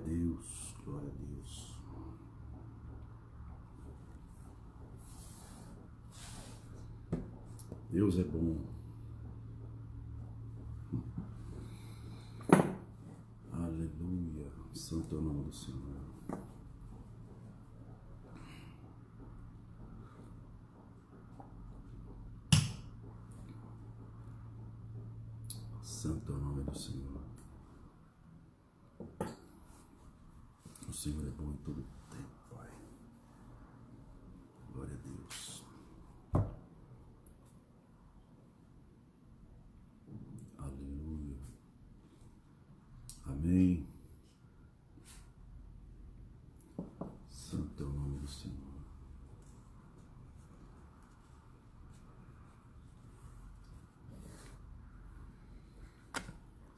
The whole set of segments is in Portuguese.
Deus, glória a Deus. Deus é bom. Aleluia, santo é o nome do Senhor. Santo é o nome do Senhor. O Senhor é bom em todo tempo, Pai. Glória a Deus. Aleluia. Amém. Santo é o nome do Senhor.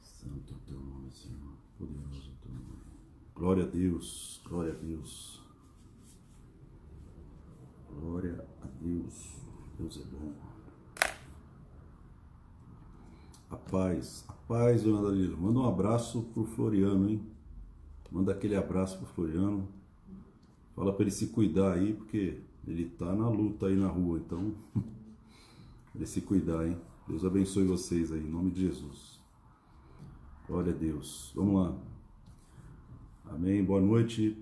Santo é o teu nome, Senhor. Poderoso é o teu nome. Glória a Deus, glória a Deus. Glória a Deus. Deus é bom. A paz, dona Dalila. Manda um abraço pro Floriano, hein? Manda aquele abraço pro Floriano. Fala para ele se cuidar aí, porque ele tá na luta aí na rua, então ele se cuidar, hein? Deus abençoe vocês aí, em nome de Jesus. Glória a Deus. Vamos lá. Amém. Boa noite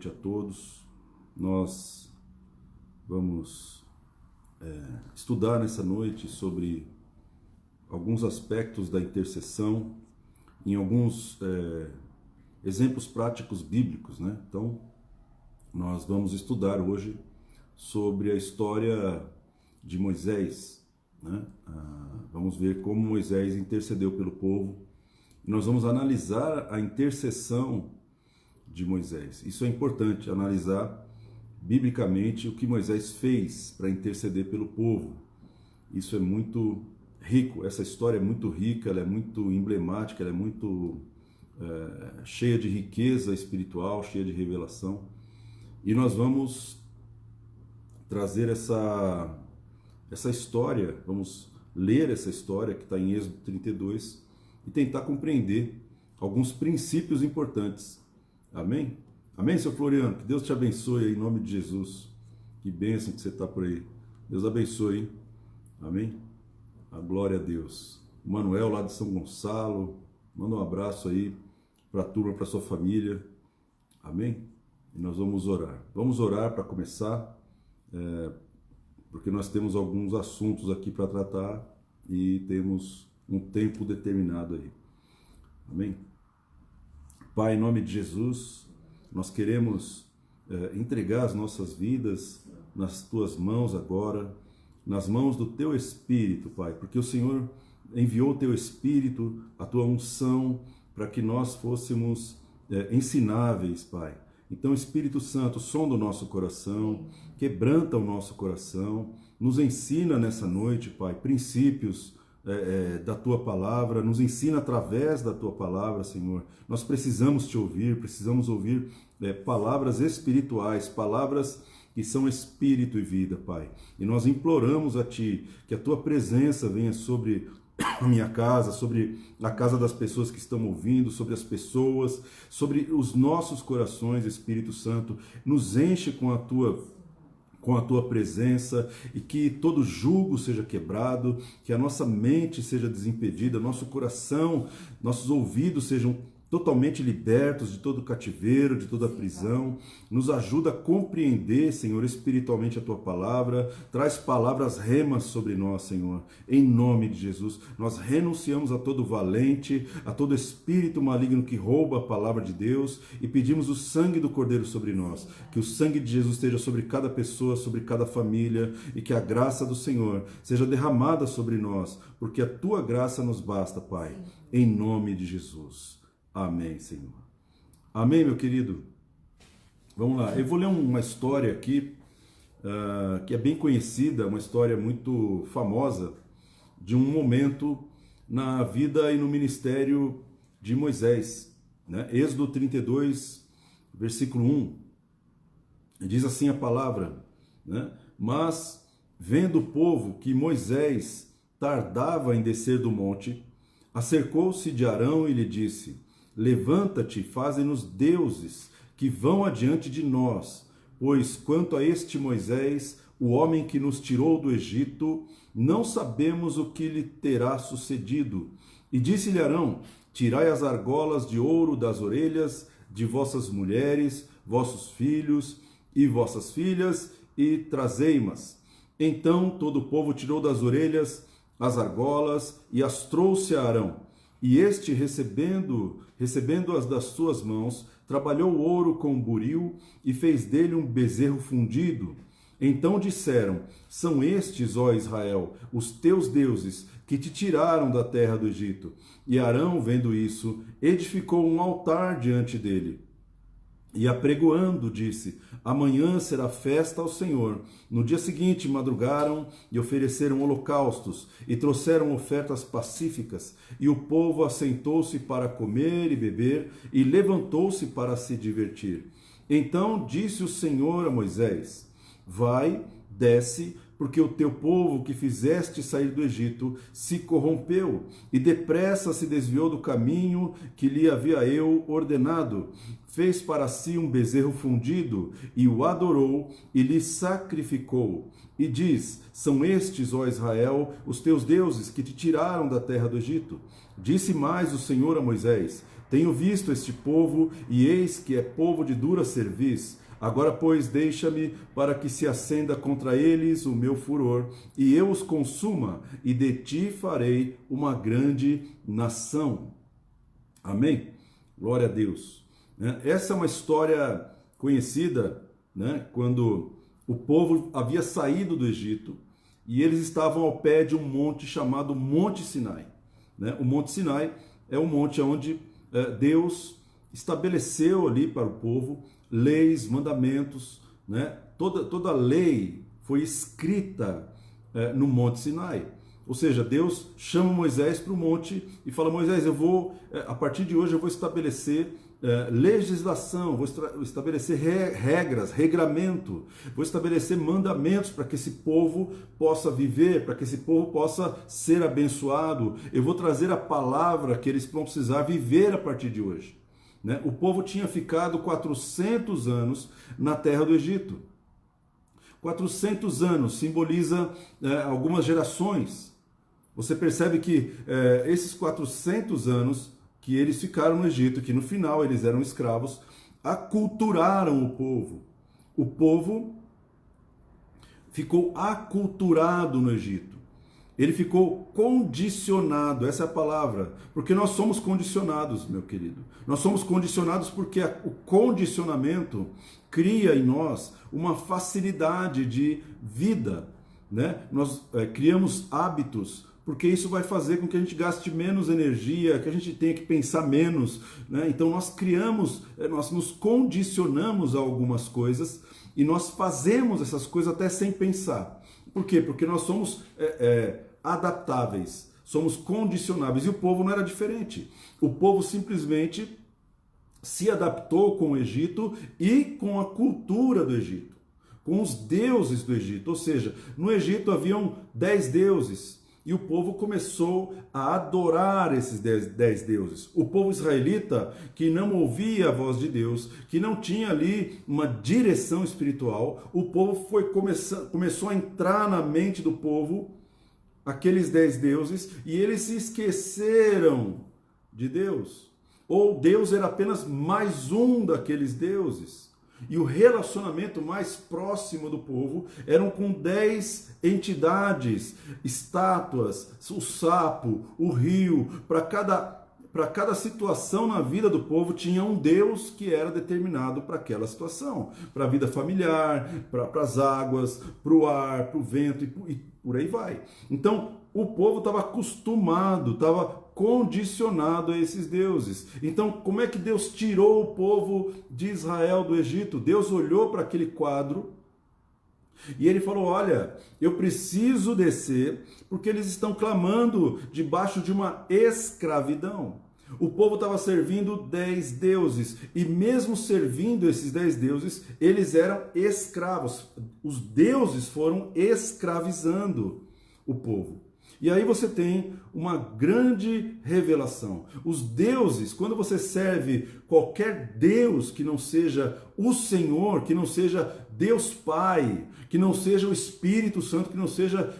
a todos. Nós vamos estudar nessa noite sobre alguns aspectos da intercessão, em alguns exemplos práticos bíblicos, né? Então, nós vamos estudar hoje sobre a história de Moisés, né? Vamos ver como Moisés intercedeu pelo povo. E nós vamos analisar a intercessão de Moisés. Isso é importante, analisar biblicamente o que Moisés fez para interceder pelo povo. Isso é muito rico, essa história é muito rica, ela é muito emblemática, ela é muito cheia de riqueza espiritual, cheia de revelação. E nós vamos trazer essa história, vamos ler essa história que está em Êxodo 32 e tentar compreender alguns princípios importantes. Amém? Amém, seu Floriano? Que Deus te abençoe aí, em nome de Jesus. Que bênção que você está por aí. Deus abençoe, hein? Amém? A glória a Deus. O Manuel lá de São Gonçalo, manda um abraço aí para a turma, para a sua família. Amém? E nós vamos orar. Vamos orar para começar, porque nós temos alguns assuntos aqui para tratar e temos um tempo determinado aí. Amém? Pai, em nome de Jesus, nós queremos entregar as nossas vidas nas tuas mãos agora, nas mãos do teu Espírito, Pai, porque o Senhor enviou o teu Espírito, a tua unção, para que nós fôssemos ensináveis, Pai. Então, Espírito Santo, sonda o nosso coração, quebranta o nosso coração, nos ensina nessa noite, Pai, princípios da tua palavra, nos ensina através da tua palavra, Senhor. Nós precisamos te ouvir, precisamos ouvir palavras espirituais, palavras que são espírito e vida, Pai. E nós imploramos a Ti que a Tua presença venha sobre a minha casa, sobre a casa das pessoas que estão ouvindo, sobre as pessoas, sobre os nossos corações, Espírito Santo. Nos enche com a tua presença e que todo jugo seja quebrado, que a nossa mente seja desimpedida, nosso coração, nossos ouvidos sejam totalmente libertos de todo cativeiro, de toda prisão. Nos ajuda a compreender, Senhor, espiritualmente a Tua palavra. Traz palavras remas sobre nós, Senhor. Em nome de Jesus, nós renunciamos a todo valente, a todo espírito maligno que rouba a palavra de Deus e pedimos o sangue do Cordeiro sobre nós. Que o sangue de Jesus esteja sobre cada pessoa, sobre cada família e que a graça do Senhor seja derramada sobre nós, porque a Tua graça nos basta, Pai. Em nome de Jesus. Amém, Senhor. Amém, meu querido? Vamos lá. Eu vou ler uma história aqui que é bem conhecida, uma história muito famosa de um momento na vida e no ministério de Moisés, né? Êxodo 32, versículo 1. Diz assim a palavra, né? Mas, vendo o povo que Moisés tardava em descer do monte, acercou-se de Arão e lhe disse: levanta-te, faze-nos deuses, que vão adiante de nós. Pois quanto a este Moisés, o homem que nos tirou do Egito, não sabemos o que lhe terá sucedido. E disse-lhe Arão: tirai as argolas de ouro das orelhas de vossas mulheres, vossos filhos e vossas filhas, e trazei-mas. Então todo o povo tirou das orelhas as argolas e as trouxe a Arão. E este, recebendo-as das suas mãos, trabalhou o ouro com buril e fez dele um bezerro fundido. Então disseram: são estes, ó Israel, os teus deuses, que te tiraram da terra do Egito. E Arão, vendo isso, edificou um altar diante dele. E apregoando, disse: amanhã será festa ao Senhor. No dia seguinte madrugaram e ofereceram holocaustos e trouxeram ofertas pacíficas. E o povo assentou-se para comer e beber e levantou-se para se divertir. Então disse o Senhor a Moisés: vai, desce, porque o teu povo que fizeste sair do Egito se corrompeu e depressa se desviou do caminho que lhe havia eu ordenado. Fez para si um bezerro fundido e o adorou e lhe sacrificou. E diz: são estes, ó Israel, os teus deuses que te tiraram da terra do Egito. Disse mais o Senhor a Moisés: tenho visto este povo e eis que é povo de dura cerviz. Agora, pois, deixa-me para que se acenda contra eles o meu furor, e eu os consuma, e de ti farei uma grande nação. Amém? Glória a Deus. Essa é uma história conhecida, né? Quando o povo havia saído do Egito, e eles estavam ao pé de um monte chamado Monte Sinai. O Monte Sinai é um monte onde Deus estabeleceu ali para o povo leis, mandamentos, né? Toda lei foi escrita no Monte Sinai. Ou seja, Deus chama Moisés para o monte e fala: Moisés, a partir de hoje eu vou estabelecer legislação, vou estabelecer regras, regramento, vou estabelecer mandamentos para que esse povo possa viver, para que esse povo possa ser abençoado. Eu vou trazer a palavra que eles vão precisar viver a partir de hoje. O povo tinha ficado 400 anos na terra do Egito. 400 anos simboliza algumas gerações. Você percebe que esses 400 anos que eles ficaram no Egito, que no final eles eram escravos, aculturaram o povo. O povo ficou aculturado no Egito. Ele ficou condicionado, essa é a palavra, porque nós somos condicionados, meu querido. Nós somos condicionados porque o condicionamento cria em nós uma facilidade de vida, né? Nós criamos hábitos, porque isso vai fazer com que a gente gaste menos energia, que a gente tenha que pensar menos, né? Então nós nos condicionamos a algumas coisas e nós fazemos essas coisas até sem pensar. Por quê? Porque nós somos adaptáveis, somos condicionáveis, e o povo não era diferente. O povo simplesmente se adaptou com o Egito e com a cultura do Egito, com os deuses do Egito. Ou seja, no Egito haviam 10 deuses e o povo começou a adorar esses 10 deuses. O povo israelita, que não ouvia a voz de Deus, que não tinha ali uma direção espiritual, o povo começou a entrar na mente do povo aqueles 10 deuses, e eles se esqueceram de Deus. Ou Deus era apenas mais um daqueles deuses. E o relacionamento mais próximo do povo eram com 10 entidades, estátuas, o sapo, o rio. Para cada situação na vida do povo tinha um Deus que era determinado para aquela situação. Para a vida familiar, para as águas, para o ar, para o vento e por aí vai. Então o povo estava acostumado, estava condicionado a esses deuses. Então, como é que Deus tirou o povo de Israel do Egito? Deus olhou para aquele quadro e ele falou: olha, eu preciso descer porque eles estão clamando debaixo de uma escravidão. O povo estava servindo 10 deuses e mesmo servindo esses 10 deuses, eles eram escravos. Os deuses foram escravizando o povo. E aí você tem uma grande revelação. Os deuses, quando você serve qualquer Deus que não seja o Senhor, que não seja Deus Pai, que não seja o Espírito Santo, que não seja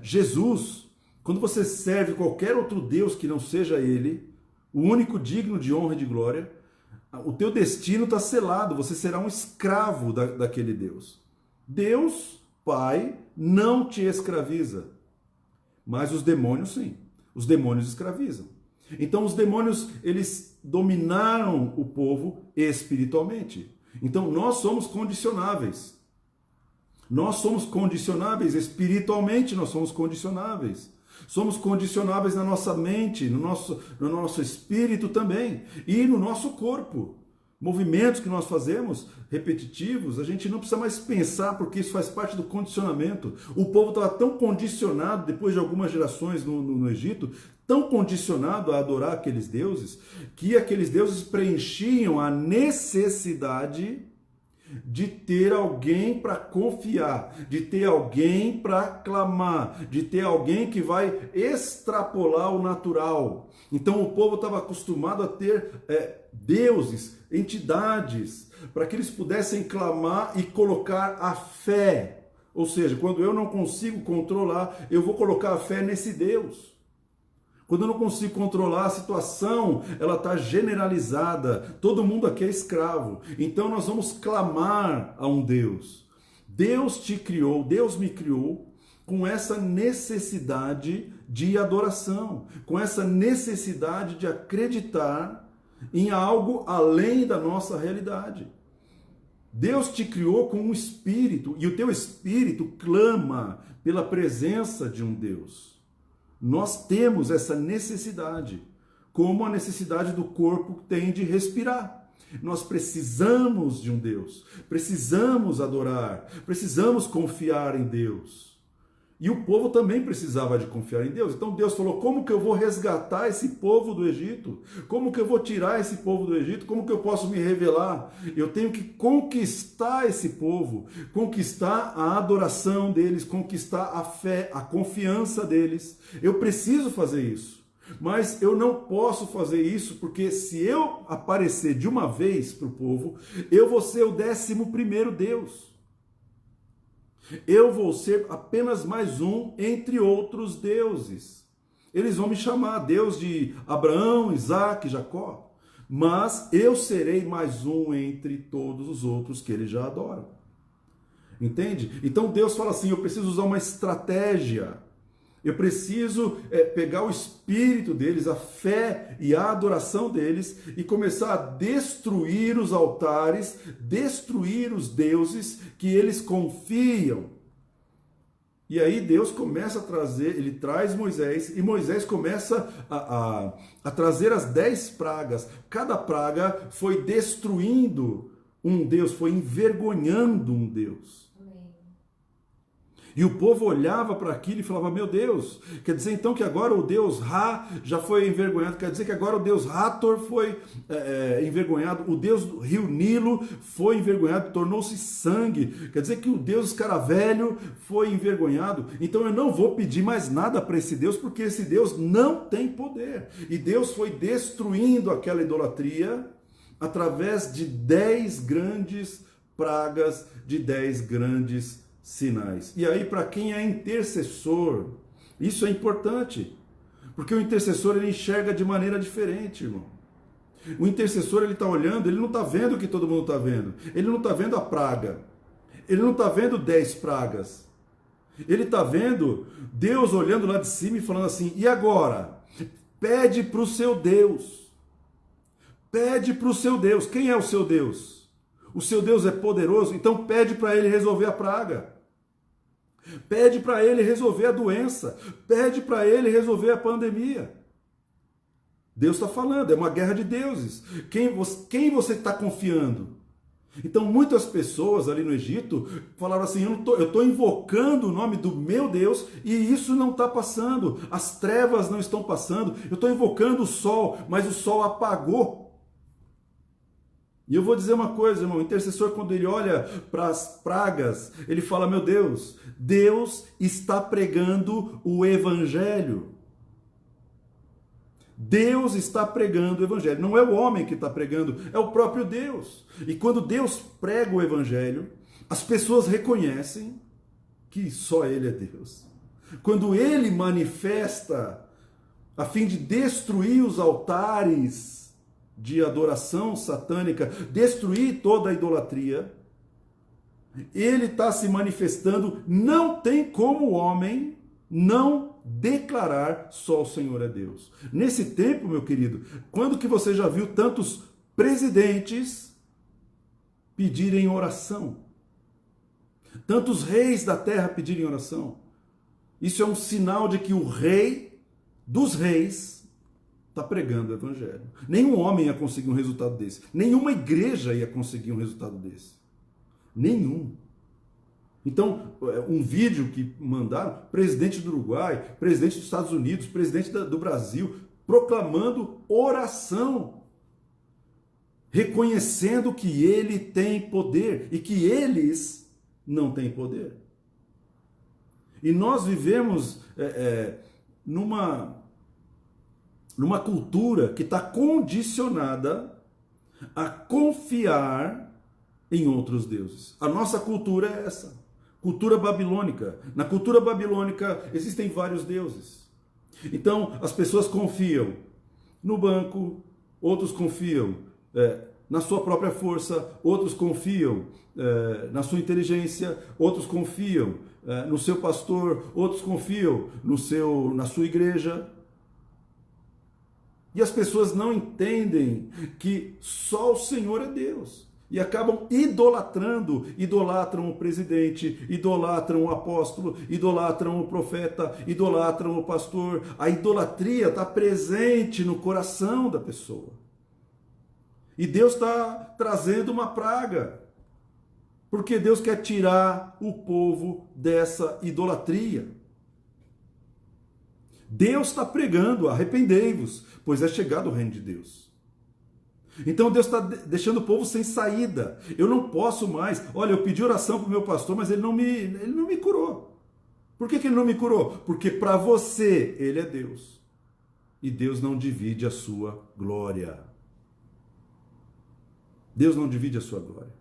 Jesus, quando você serve qualquer outro Deus que não seja Ele, o único digno de honra e de glória, o teu destino está selado, você será um escravo daquele Deus. Deus, Pai, não te escraviza. Mas os demônios sim, os demônios escravizam. Então os demônios, eles dominaram o povo espiritualmente. Então nós somos condicionáveis. Nós somos condicionáveis espiritualmente, nós somos condicionáveis. Somos condicionáveis na nossa mente, no nosso espírito também e no nosso corpo. Movimentos que nós fazemos, repetitivos, a gente não precisa mais pensar porque isso faz parte do condicionamento. O povo estava tão condicionado, depois de algumas gerações no Egito, tão condicionado a adorar aqueles deuses, que aqueles deuses preenchiam a necessidade de ter alguém para confiar, de ter alguém para clamar, de ter alguém que vai extrapolar o natural. Então o povo estava acostumado a ter deuses, entidades, para que eles pudessem clamar e colocar a fé. Ou seja, quando eu não consigo controlar, eu vou colocar a fé nesse Deus. Quando eu não consigo controlar a situação, ela está generalizada. Todo mundo aqui é escravo. Então nós vamos clamar a um Deus. Deus te criou, Deus me criou com essa necessidade de adoração, com essa necessidade de acreditar em algo além da nossa realidade. Deus te criou com um espírito e o teu espírito clama pela presença de um Deus. Nós temos essa necessidade, como a necessidade do corpo tem de respirar. Nós precisamos de um Deus, precisamos adorar, precisamos confiar em Deus. E o povo também precisava de confiar em Deus. Então Deus falou, como que eu vou resgatar esse povo do Egito? Como que eu vou tirar esse povo do Egito? Como que eu posso me revelar? Eu tenho que conquistar esse povo, conquistar a adoração deles, conquistar a fé, a confiança deles. Eu preciso fazer isso. Mas eu não posso fazer isso porque se eu aparecer de uma vez para o povo, eu vou ser o 11º Deus. Eu vou ser apenas mais um entre outros deuses. Eles vão me chamar Deus de Abraão, Isaac, Jacó. Mas eu serei mais um entre todos os outros que eles já adoram. Entende? Então Deus fala assim, eu preciso usar uma estratégia. Eu preciso pegar o espírito deles, a fé e a adoração deles e começar a destruir os altares, destruir os deuses que eles confiam. E aí Deus começa a trazer, ele traz Moisés e Moisés começa a trazer as 10 pragas. Cada praga foi destruindo um Deus, foi envergonhando um Deus. E o povo olhava para aquilo e falava, meu Deus, quer dizer então que agora o Deus Ra já foi envergonhado, quer dizer que agora o Deus Hathor foi envergonhado, o Deus do rio Nilo foi envergonhado, tornou-se sangue, quer dizer que o Deus Escaravelho foi envergonhado, então eu não vou pedir mais nada para esse Deus, porque esse Deus não tem poder. E Deus foi destruindo aquela idolatria através de 10 grandes pragas, de 10 grandes sinais. E aí, para quem é intercessor, isso é importante, porque o intercessor ele enxerga de maneira diferente, irmão. O intercessor ele está olhando, ele não está vendo o que todo mundo está vendo. Ele não está vendo a praga. Ele não está vendo 10 pragas. Ele está vendo Deus olhando lá de cima e falando assim, e agora? Pede para o seu Deus. Pede para o seu Deus. Quem é o seu Deus? O seu Deus é poderoso, então pede para ele resolver a praga. Pede para ele resolver a doença. Pede para ele resolver a pandemia. Deus está falando, é uma guerra de deuses. Quem você está confiando? Então muitas pessoas ali no Egito falaram assim, eu estou invocando o nome do meu Deus e isso não está passando. As trevas não estão passando. Eu estou invocando o sol, mas o sol apagou. E eu vou dizer uma coisa, irmão, o intercessor, quando ele olha para as pragas, ele fala, meu Deus, Deus está pregando o evangelho. Deus está pregando o evangelho. Não é o homem que está pregando, é o próprio Deus. E quando Deus prega o evangelho, as pessoas reconhecem que só Ele é Deus. Quando Ele manifesta a fim de destruir os altares de adoração satânica, destruir toda a idolatria, Ele está se manifestando, não tem como o homem não declarar só o Senhor é Deus. Nesse tempo, meu querido, quando que você já viu tantos presidentes pedirem oração? Tantos reis da terra pedirem oração? Isso é um sinal de que o rei dos reis está pregando o evangelho. Nenhum homem ia conseguir um resultado desse. Nenhuma igreja ia conseguir um resultado desse. Nenhum. Então, um vídeo que mandaram, presidente do Uruguai, presidente dos Estados Unidos, presidente do Brasil, proclamando oração, reconhecendo que ele tem poder e que eles não têm poder. E nós vivemos numa cultura que está condicionada a confiar em outros deuses. A nossa cultura é essa. Cultura babilônica. Na cultura babilônica existem vários deuses. Então as pessoas confiam no banco, outros confiam na sua própria força, outros confiam na sua inteligência, outros confiam no seu pastor, outros confiam na sua igreja. E as pessoas não entendem que só o Senhor é Deus. E acabam idolatram o presidente, idolatram o apóstolo, idolatram o profeta, idolatram o pastor. A idolatria está presente no coração da pessoa. E Deus está trazendo uma praga, porque Deus quer tirar o povo dessa idolatria. Deus está pregando, arrependei-vos, pois é chegado o reino de Deus. Então Deus está deixando o povo sem saída. Eu não posso mais. Olha, eu pedi oração para o meu pastor, mas ele não me curou. Por que ele não me curou? Porque para você ele é Deus. E Deus não divide a sua glória. Deus não divide a sua glória.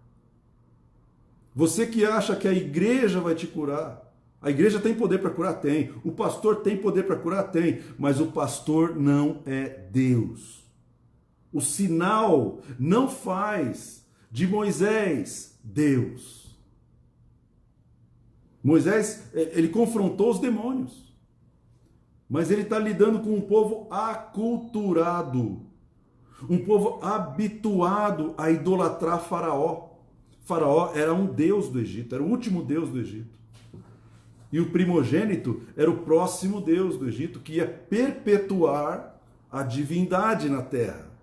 Você que acha que a igreja vai te curar. A igreja tem poder para curar? Tem. O pastor tem poder para curar? Tem. Mas o pastor não é Deus. O sinal não faz de Moisés Deus. Moisés, ele confrontou os demônios. Mas ele está lidando com um povo aculturado. Um povo habituado a idolatrar Faraó. Faraó era um deus do Egito, era o último deus do Egito. E o primogênito era o próximo deus do Egito, que ia perpetuar a divindade na terra.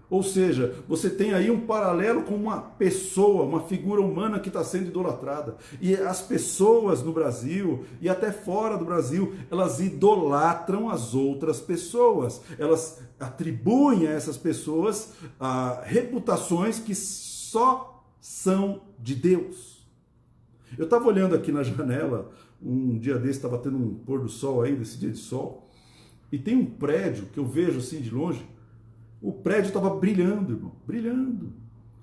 Ou seja, você tem aí um paralelo com uma pessoa, uma figura humana que está sendo idolatrada. E as pessoas no Brasil, e até fora do Brasil, elas idolatram as outras pessoas. Elas atribuem a essas pessoas reputações que só são de Deus. Eu estava olhando aqui na janela, um dia desse estava tendo um pôr do sol aí, desse dia de sol, e tem um prédio que eu vejo assim de longe. O prédio estava brilhando, irmão, brilhando.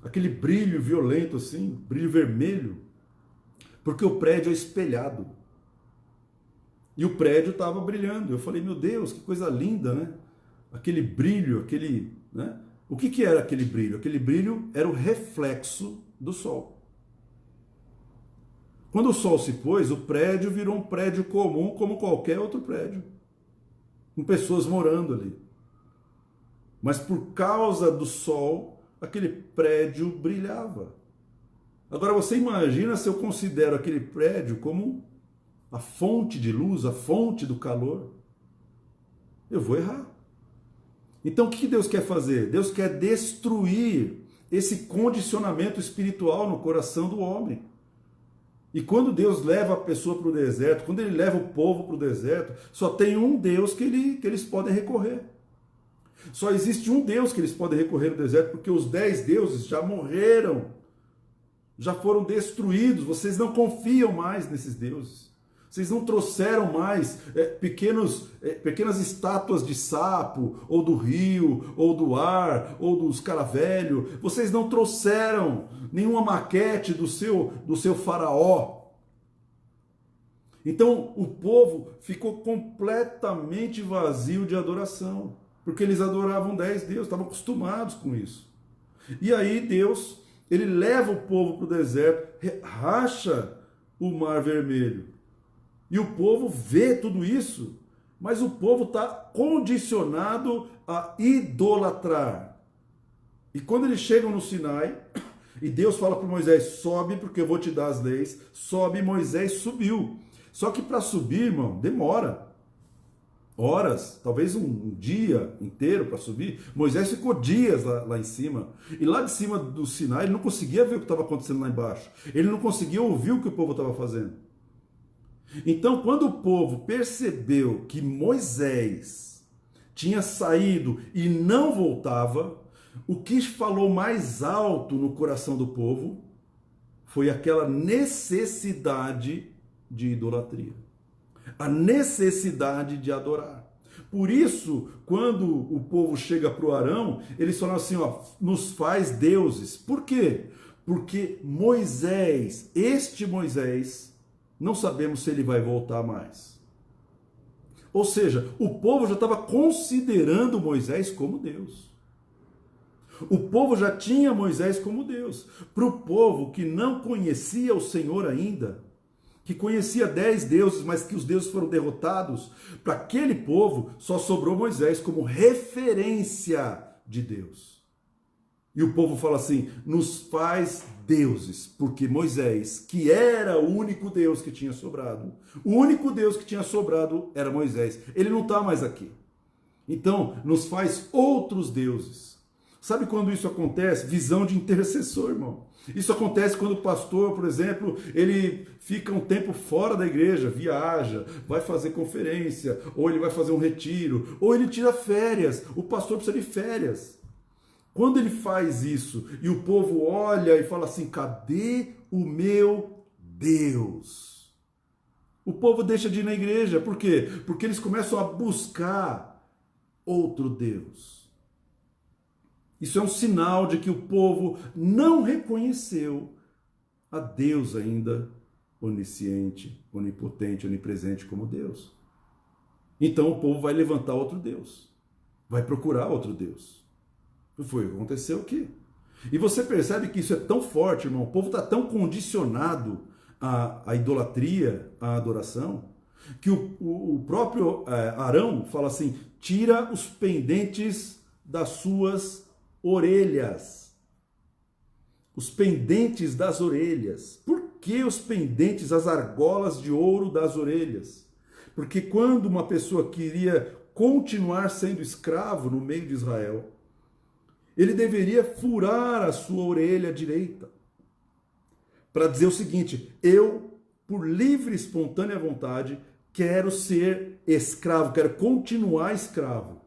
Aquele brilho violento assim, brilho vermelho, porque o prédio é espelhado. E o prédio estava brilhando. Eu falei, meu Deus, que coisa linda, né? Aquele brilho, né? O que era aquele brilho? Aquele brilho era o reflexo do sol. Quando o sol se pôs, o prédio virou um prédio comum como qualquer outro prédio, com pessoas morando ali. Mas por causa do sol, aquele prédio brilhava. Agora você imagina se eu considero aquele prédio como a fonte de luz, a fonte do calor. Eu vou errar. Então o que Deus quer fazer? Deus quer destruir esse condicionamento espiritual no coração do homem. E quando Deus leva a pessoa para o deserto, quando Ele leva o povo para o deserto, só tem um Deus que eles podem recorrer. Só existe um Deus que eles podem recorrer no deserto, porque os 10 deuses já morreram, já foram destruídos. Vocês não confiam mais nesses deuses. Vocês não trouxeram mais pequenas estátuas de sapo, ou do rio, ou do ar, ou dos caravelhos. Vocês não trouxeram nenhuma maquete do seu faraó. Então o povo ficou completamente vazio de adoração, porque eles adoravam 10 deuses, estavam acostumados com isso. E aí Deus, ele leva o povo para o deserto, racha o Mar Vermelho. E o povo vê tudo isso, mas o povo está condicionado a idolatrar. E quando eles chegam no Sinai, e Deus fala para Moisés, sobe porque eu vou te dar as leis, sobe, Moisés subiu. Só que para subir, irmão, demora horas, talvez um dia inteiro para subir. Moisés ficou dias lá em cima. E lá de cima do Sinai, ele não conseguia ver o que estava acontecendo lá embaixo. Ele não conseguia ouvir o que o povo estava fazendo. Então, quando o povo percebeu que Moisés tinha saído e não voltava, o que falou mais alto no coração do povo foi aquela necessidade de idolatria, a necessidade de adorar. Por isso, quando o povo chega para o Arão, eles falam assim, ó, nos faz deuses. Por quê? Porque Moisés, este Moisés, não sabemos se ele vai voltar mais. Ou seja, o povo já estava considerando Moisés como Deus. O povo já tinha Moisés como Deus. Para o povo que não conhecia o Senhor ainda, que conhecia 10 deuses, mas que os deuses foram derrotados, para aquele povo só sobrou Moisés como referência de Deus. E o povo fala assim, nos faz deuses, porque Moisés, que era o único Deus que tinha sobrado, o único Deus que tinha sobrado era Moisés. Ele não está mais aqui. Então, nos faz outros deuses. Sabe quando isso acontece? Visão de intercessor, irmão. Isso acontece quando o pastor, por exemplo, ele fica um tempo fora da igreja, viaja, vai fazer conferência, ou ele vai fazer um retiro, ou ele tira férias. O pastor precisa de férias. Quando ele faz isso e o povo olha e fala assim, cadê o meu Deus? O povo deixa de ir na igreja. Por quê? Porque eles começam a buscar outro Deus. Isso é um sinal de que o povo não reconheceu a Deus ainda onisciente, onipotente, onipresente como Deus. Então o povo vai levantar outro Deus, vai procurar outro Deus. Foi o que aconteceu aqui. E você percebe que isso é tão forte, irmão, o povo está tão condicionado à idolatria, à adoração, que o próprio Arão fala assim, tira os pendentes das suas orelhas. Os pendentes das orelhas. Por que os pendentes, as argolas de ouro das orelhas? Porque quando uma pessoa queria continuar sendo escravo no meio de Israel, ele deveria furar a sua orelha direita para dizer o seguinte, eu, por livre e espontânea vontade, quero ser escravo, quero continuar escravo.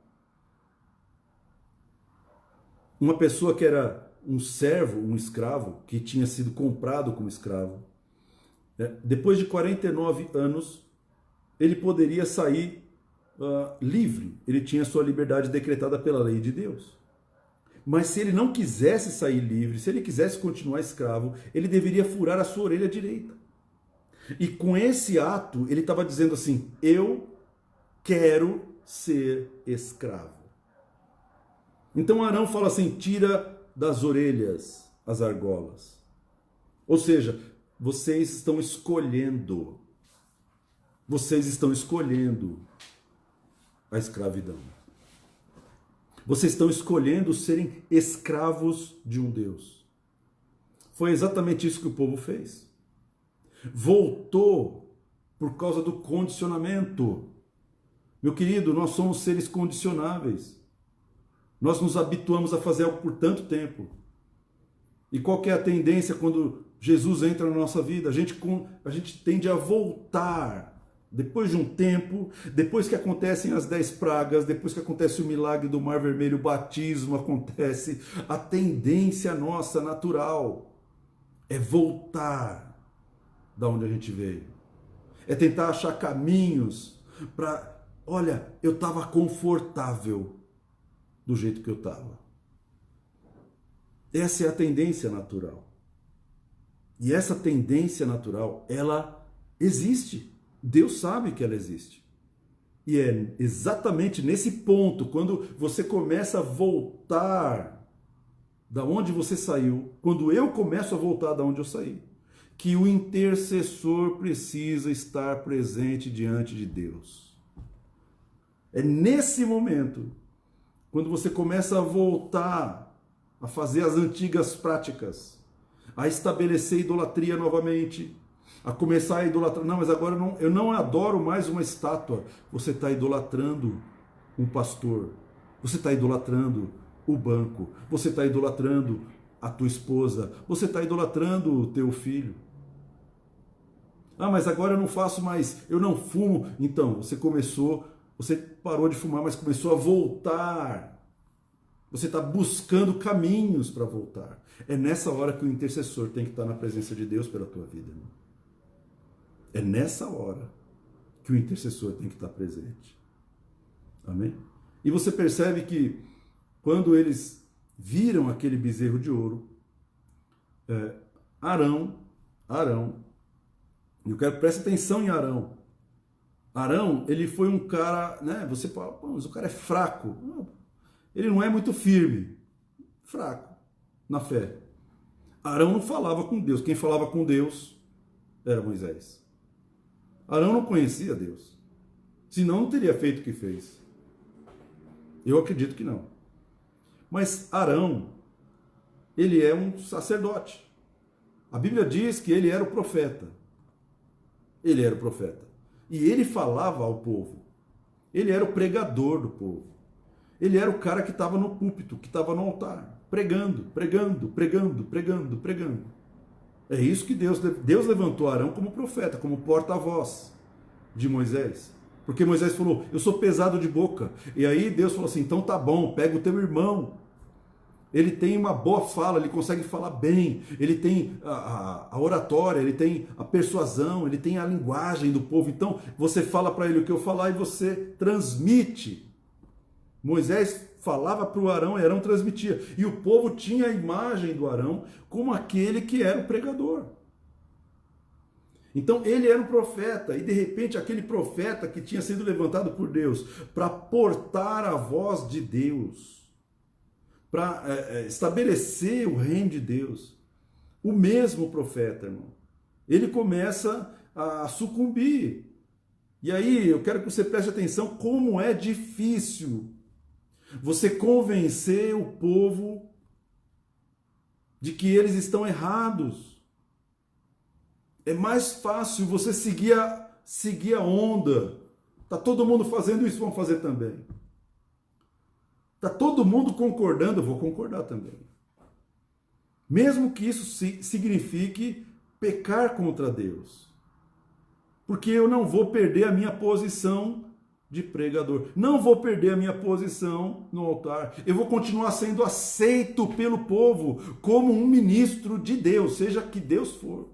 Uma pessoa que era um servo, um escravo, que tinha sido comprado como escravo, depois de 49 anos, ele poderia sair livre. Ele tinha sua liberdade decretada pela lei de Deus. Mas se ele não quisesse sair livre, se ele quisesse continuar escravo, ele deveria furar a sua orelha direita. E com esse ato, ele estava dizendo assim, eu quero ser escravo. Então Arão fala assim, tira das orelhas as argolas. Ou seja, vocês estão escolhendo a escravidão. Vocês estão escolhendo serem escravos de um Deus. Foi exatamente isso que o povo fez. Voltou por causa do condicionamento. Meu querido, nós somos seres condicionáveis. Nós nos habituamos a fazer algo por tanto tempo. E qual que é a tendência quando Jesus entra na nossa vida? A gente tende a voltar Depois de um tempo, depois que acontecem as 10 pragas, depois que acontece o milagre do Mar Vermelho, o batismo acontece, a tendência nossa natural é voltar da onde a gente veio. É tentar achar caminhos para, olha, eu estava confortável do jeito que eu estava. Essa é a tendência natural. E essa tendência natural, ela existe. Deus sabe que ela existe. E é exatamente nesse ponto, quando você começa a voltar da onde você saiu, quando eu começo a voltar da onde eu saí, que o intercessor precisa estar presente diante de Deus. É nesse momento, quando você começa a voltar a fazer as antigas práticas, a estabelecer idolatria novamente, a começar a idolatrar. Não, mas agora eu não adoro mais uma estátua. Você está idolatrando um pastor. Você está idolatrando o banco. Você está idolatrando a tua esposa. Você está idolatrando o teu filho. Ah, mas agora eu não faço mais, eu não fumo. Então, você parou de fumar, mas começou a voltar. Você está buscando caminhos para voltar. É nessa hora que o intercessor tem que estar na presença de Deus pela tua vida, irmão. É nessa hora que o intercessor tem que estar presente. Amém? E você percebe que quando eles viram aquele bezerro de ouro, Arão, eu quero que preste atenção em Arão. Arão, ele foi um cara, né? Você fala, mas o cara é fraco. Não, ele não é muito firme, fraco na fé. Arão não falava com Deus. Quem falava com Deus era Moisés. Arão não conhecia Deus. Senão não teria feito o que fez. Eu acredito que não. Mas Arão, ele é um sacerdote. A Bíblia diz que ele era o profeta. Ele era o profeta. E ele falava ao povo. Ele era o pregador do povo. Ele era o cara que estava no púlpito, que estava no altar, pregando. É isso que Deus levantou Arão como profeta, como porta-voz de Moisés. Porque Moisés falou, eu sou pesado de boca. E aí Deus falou assim, então tá bom, pega o teu irmão. Ele tem uma boa fala, ele consegue falar bem, ele tem a oratória, ele tem a persuasão, ele tem a linguagem do povo. Então você fala para ele o que eu falar e você transmite. Moisés falava para o Arão e Arão transmitia. E o povo tinha a imagem do Arão como aquele que era o pregador. Então ele era um profeta e de repente aquele profeta que tinha sido levantado por Deus para portar a voz de Deus, para estabelecer o reino de Deus, o mesmo profeta, irmão, ele começa a sucumbir. E aí eu quero que você preste atenção como é difícil você convencer o povo de que eles estão errados. É mais fácil você seguir a onda. Tá todo mundo fazendo isso, vamos fazer também. Tá todo mundo concordando, eu vou concordar também. Mesmo que isso signifique pecar contra Deus. Porque eu não vou perder a minha posição de pregador. Não vou perder a minha posição no altar. Eu vou continuar sendo aceito pelo povo como um ministro de Deus, seja que Deus for.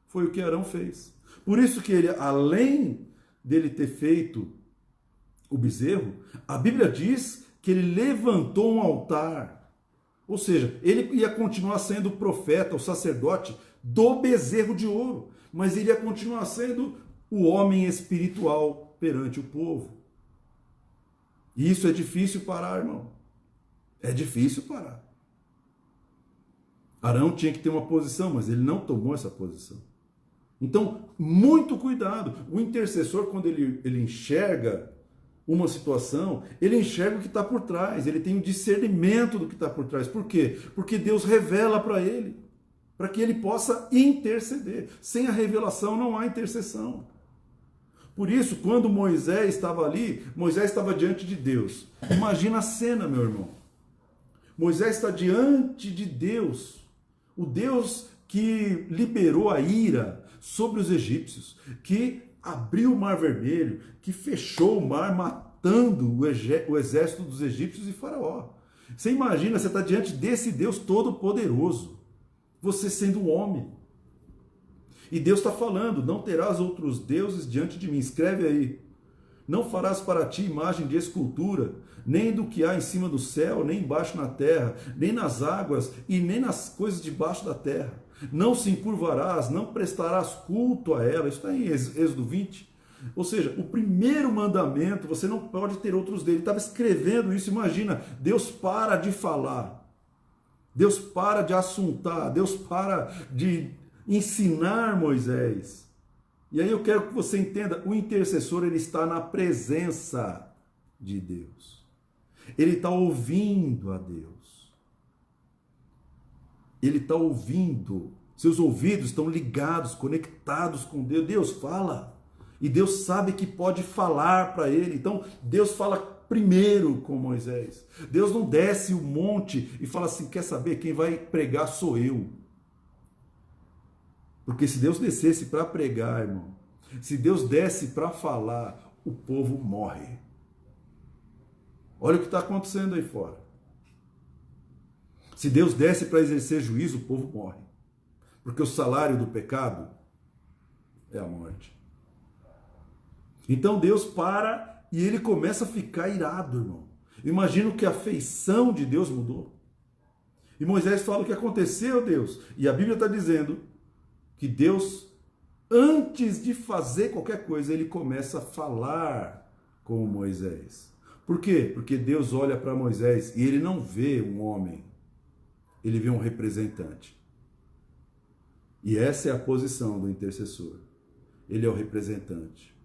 Foi o que Arão fez. Por isso que ele, além dele ter feito o bezerro, a Bíblia diz que ele levantou um altar. Ou seja, ele ia continuar sendo o profeta, o sacerdote do bezerro de ouro, mas ele ia continuar sendo o homem espiritual perante o povo. E isso é difícil parar, irmão. É difícil parar. Arão tinha que ter uma posição, mas ele não tomou essa posição. Então, muito cuidado. O intercessor, quando ele enxerga uma situação, ele enxerga o que está por trás, ele tem um discernimento do que está por trás. Por quê? Porque Deus revela para ele, para que ele possa interceder. Sem a revelação não há intercessão. Por isso, quando Moisés estava ali, Moisés estava diante de Deus. Imagina a cena, meu irmão. Moisés está diante de Deus, o Deus que liberou a ira sobre os egípcios, que abriu o Mar Vermelho, que fechou o mar, matando o exército dos egípcios e Faraó. Você imagina, você está diante desse Deus todo-poderoso, você sendo um homem. E Deus está falando, não terás outros deuses diante de mim. Escreve aí. Não farás para ti imagem de escultura, nem do que há em cima do céu, nem embaixo na terra, nem nas águas e nem nas coisas debaixo da terra. Não se encurvarás, não prestarás culto a ela. Isso está em Êxodo 20. Ou seja, o primeiro mandamento, você não pode ter outros dele. Ele estava escrevendo isso, imagina, Deus para de falar. Deus para de assuntar, Deus para de ensinar Moisés. E aí eu quero que você entenda, o intercessor ele está na presença de Deus. Ele está ouvindo a Deus. Ele está ouvindo. Seus ouvidos estão ligados, conectados com Deus. Deus fala. E Deus sabe que pode falar para ele. Então Deus fala primeiro com Moisés. Deus não desce o monte e fala assim, quer saber, quem vai pregar sou eu. Porque se Deus descesse para pregar, irmão, se Deus desce para falar, o povo morre. Olha o que está acontecendo aí fora. Se Deus desce para exercer juízo, o povo morre. Porque o salário do pecado é a morte. Então Deus para e ele começa a ficar irado, irmão. Imagino que a feição de Deus mudou. E Moisés fala o que aconteceu, Deus. E a Bíblia está dizendo que Deus, antes de fazer qualquer coisa, ele começa a falar com Moisés. Por quê? Porque Deus olha para Moisés e ele não vê um homem, ele vê um representante. E essa é a posição do intercessor. Ele é o representante.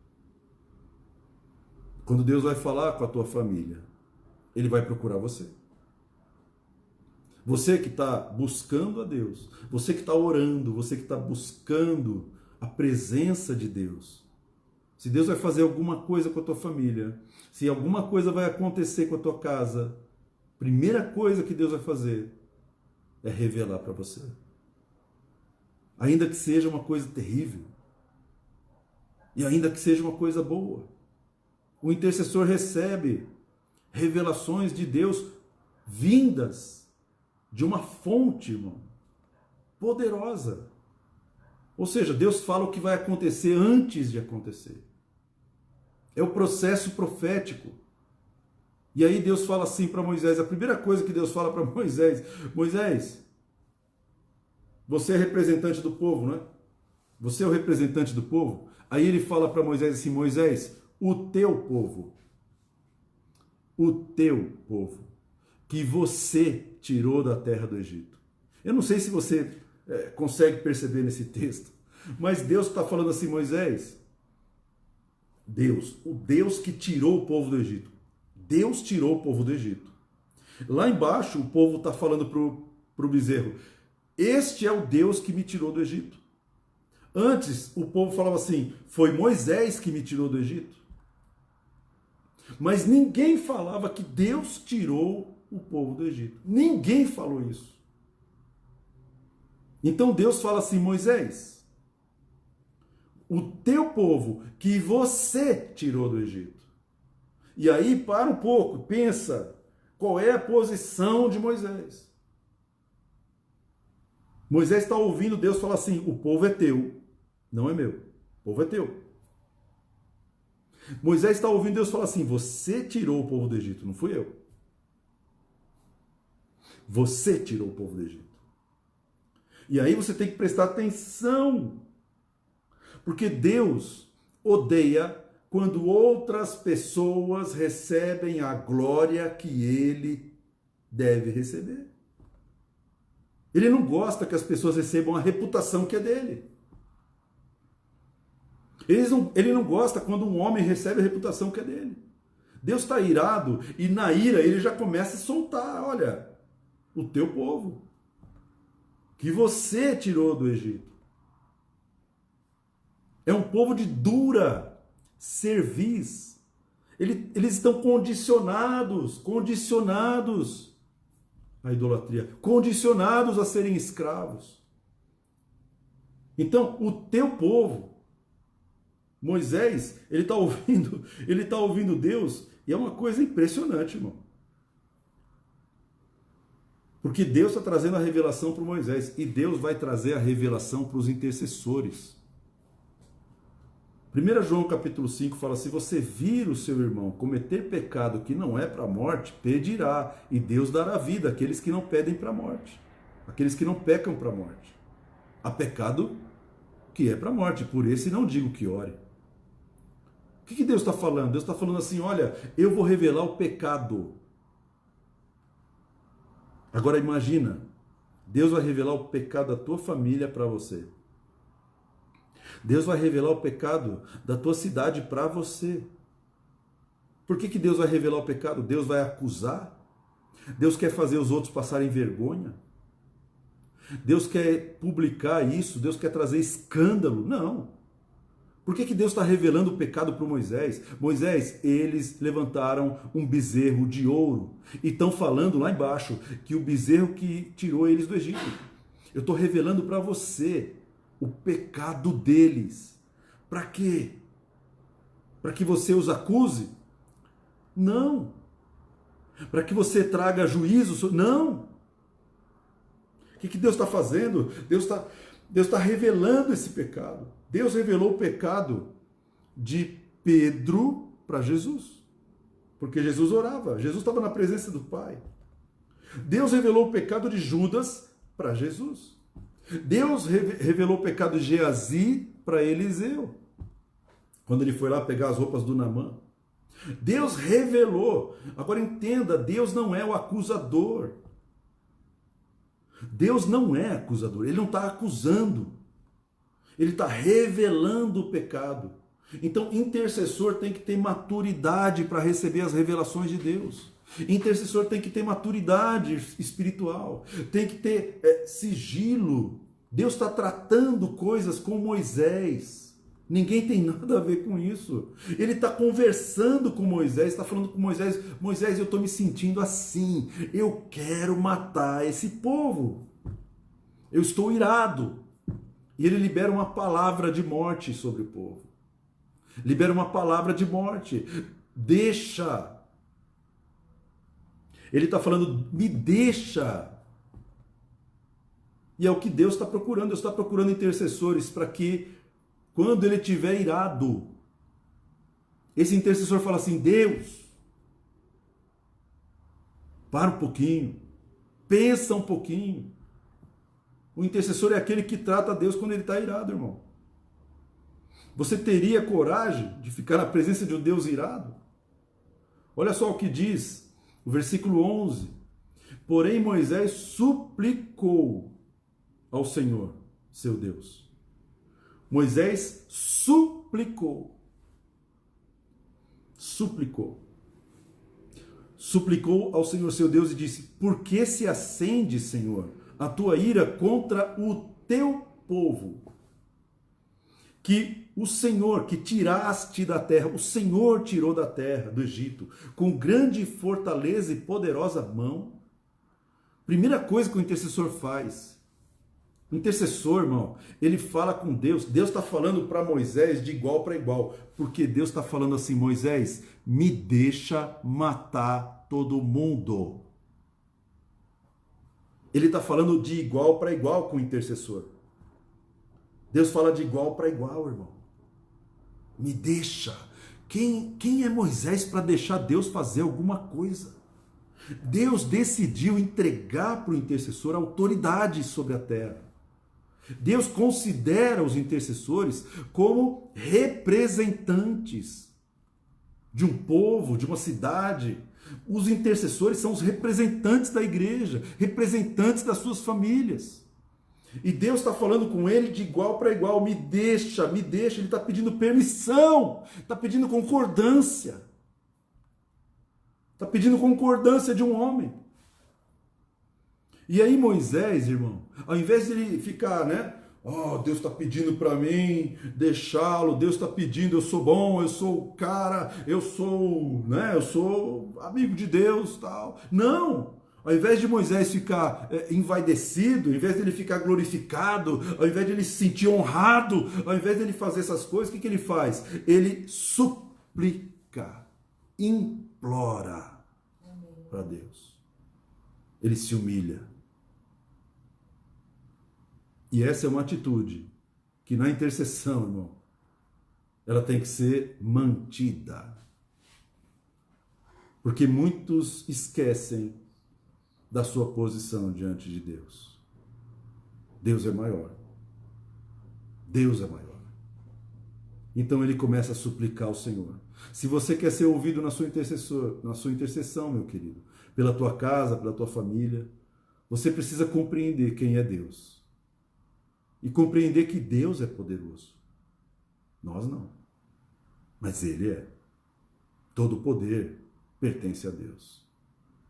Quando Deus vai falar com a tua família, ele vai procurar você. Você que está buscando a Deus, você que está orando, você que está buscando a presença de Deus. Se Deus vai fazer alguma coisa com a tua família, se alguma coisa vai acontecer com a tua casa, a primeira coisa que Deus vai fazer é revelar para você. Ainda que seja uma coisa terrível, e ainda que seja uma coisa boa, o intercessor recebe revelações de Deus vindas de uma fonte, irmão, poderosa. Ou seja, Deus fala o que vai acontecer antes de acontecer. É o processo profético. E aí Deus fala assim para Moisés, a primeira coisa que Deus fala para Moisés, Moisés, você é representante do povo, não é? Você é o representante do povo? Aí ele fala para Moisés assim, Moisés, o teu povo, que você tirou da terra do Egito. Eu não sei se você consegue perceber nesse texto, mas Deus está falando assim, Moisés, Deus, o Deus que tirou o povo do Egito. Deus tirou o povo do Egito. Lá embaixo o povo está falando para o bezerro, este é o Deus que me tirou do Egito. Antes o povo falava assim, foi Moisés que me tirou do Egito. Mas ninguém falava que Deus tirou o povo do Egito. Ninguém falou isso. Então Deus fala assim, Moisés, o teu povo que você tirou do Egito. E aí para um pouco, pensa, qual é a posição de Moisés? Moisés está ouvindo Deus falar assim, o povo é teu, não é meu, o povo é teu. Moisés está ouvindo Deus falar assim, você tirou o povo do Egito, não fui eu. Você tirou o povo do Egito. E aí você tem que prestar atenção, porque Deus odeia quando outras pessoas recebem a glória que ele deve receber. Ele não gosta que as pessoas recebam a reputação que é dele. Ele não gosta quando um homem recebe a reputação que é dele. Deus está irado e na ira ele já começa a soltar, olha, o teu povo, que você tirou do Egito. É um povo de dura cerviz. Eles estão condicionados à idolatria, condicionados a serem escravos. Então, o teu povo, Moisés, ele tá ouvindo Deus, e é uma coisa impressionante, irmão. Porque Deus está trazendo a revelação para Moisés, e Deus vai trazer a revelação para os intercessores. 1 João capítulo 5 fala: se você vir o seu irmão cometer pecado que não é para a morte, pedirá, e Deus dará vida àqueles que não pedem para a morte, aqueles que não pecam para a morte. Há pecado que é para a morte, por esse não digo que ore. O que Deus está falando? Deus está falando assim: olha, eu vou revelar o pecado. Agora imagina, Deus vai revelar o pecado da tua família para você. Deus vai revelar o pecado da tua cidade para você. Por que Deus vai revelar o pecado? Deus vai acusar? Deus quer fazer os outros passarem vergonha? Deus quer publicar isso? Deus quer trazer escândalo? Não. Por que Deus está revelando o pecado para Moisés? Moisés, eles levantaram um bezerro de ouro e estão falando lá embaixo que o bezerro que tirou eles do Egito. Eu estou revelando para você o pecado deles. Para quê? Para que você os acuse? Não. Para que você traga juízo? Não. O que Deus está fazendo? Deus está revelando esse pecado. Deus revelou o pecado de Pedro para Jesus. Porque Jesus orava. Jesus estava na presença do Pai. Deus revelou o pecado de Judas para Jesus. Deus revelou o pecado de Geazi para Eliseu, quando ele foi lá pegar as roupas do Naamã. Deus revelou. Agora entenda, Deus não é o acusador. Deus não é acusador, ele não está acusando. Ele está revelando o pecado. Então, intercessor tem que ter maturidade para receber as revelações de Deus. Intercessor tem que ter maturidade espiritual, tem que ter sigilo. Deus está tratando coisas com Moisés. Ninguém tem nada a ver com isso. Ele está conversando com Moisés, está falando com Moisés: Moisés, eu estou me sentindo assim, eu quero matar esse povo. Eu estou irado. E ele libera uma palavra de morte sobre o povo. Libera uma palavra de morte. Deixa. Ele está falando: me deixa. E é o que Deus está procurando. Deus está procurando intercessores para que, quando ele estiver irado, esse intercessor fala assim: Deus, para um pouquinho, pensa um pouquinho. O intercessor é aquele que trata a Deus quando ele está irado, irmão. Você teria coragem de ficar na presença de um Deus irado? Olha só o que diz o versículo 11. Porém Moisés suplicou ao Senhor, seu Deus. Moisés suplicou. Suplicou. Suplicou ao Senhor, seu Deus, e disse: por que se acende, Senhor, a tua ira contra o teu povo? Que o Senhor, que tiraste da terra, o Senhor tirou da terra, do Egito, com grande fortaleza e poderosa mão. Primeira coisa que o intercessor faz. O intercessor, irmão, ele fala com Deus. Deus está falando para Moisés de igual para igual. Porque Deus está falando assim: Moisés, me deixa matar todo mundo. Ele está falando de igual para igual com o intercessor. Deus fala de igual para igual, irmão. Me deixa. Quem é Moisés para deixar Deus fazer alguma coisa? Deus decidiu entregar para o intercessor autoridade sobre a terra. Deus considera os intercessores como representantes de um povo, de uma cidade. Os intercessores são os representantes da igreja, representantes das suas famílias. E Deus está falando com ele de igual para igual: me deixa, me deixa. Ele está pedindo permissão, está pedindo concordância. Está pedindo concordância de um homem. E aí Moisés, irmão, ao invés de ele ficar, Deus está pedindo para mim deixá-lo, Deus está pedindo, eu sou bom, eu sou o cara, eu sou amigo de Deus, tal. Não! Ao invés de Moisés ficar envaidecido, ao invés de ele ficar glorificado, ao invés de ele se sentir honrado, ao invés de ele fazer essas coisas, o que ele faz? Ele suplica, implora para Deus. Ele se humilha. E essa é uma atitude que na intercessão, irmão, ela tem que ser mantida. Porque muitos esquecem da sua posição diante de Deus. Deus é maior. Deus é maior. Então ele começa a suplicar ao Senhor. Se você quer ser ouvido na sua intercessão, meu querido, pela tua casa, pela tua família, você precisa compreender quem é Deus. E compreender que Deus é poderoso. Nós não. Mas Ele é. Todo o poder pertence a Deus.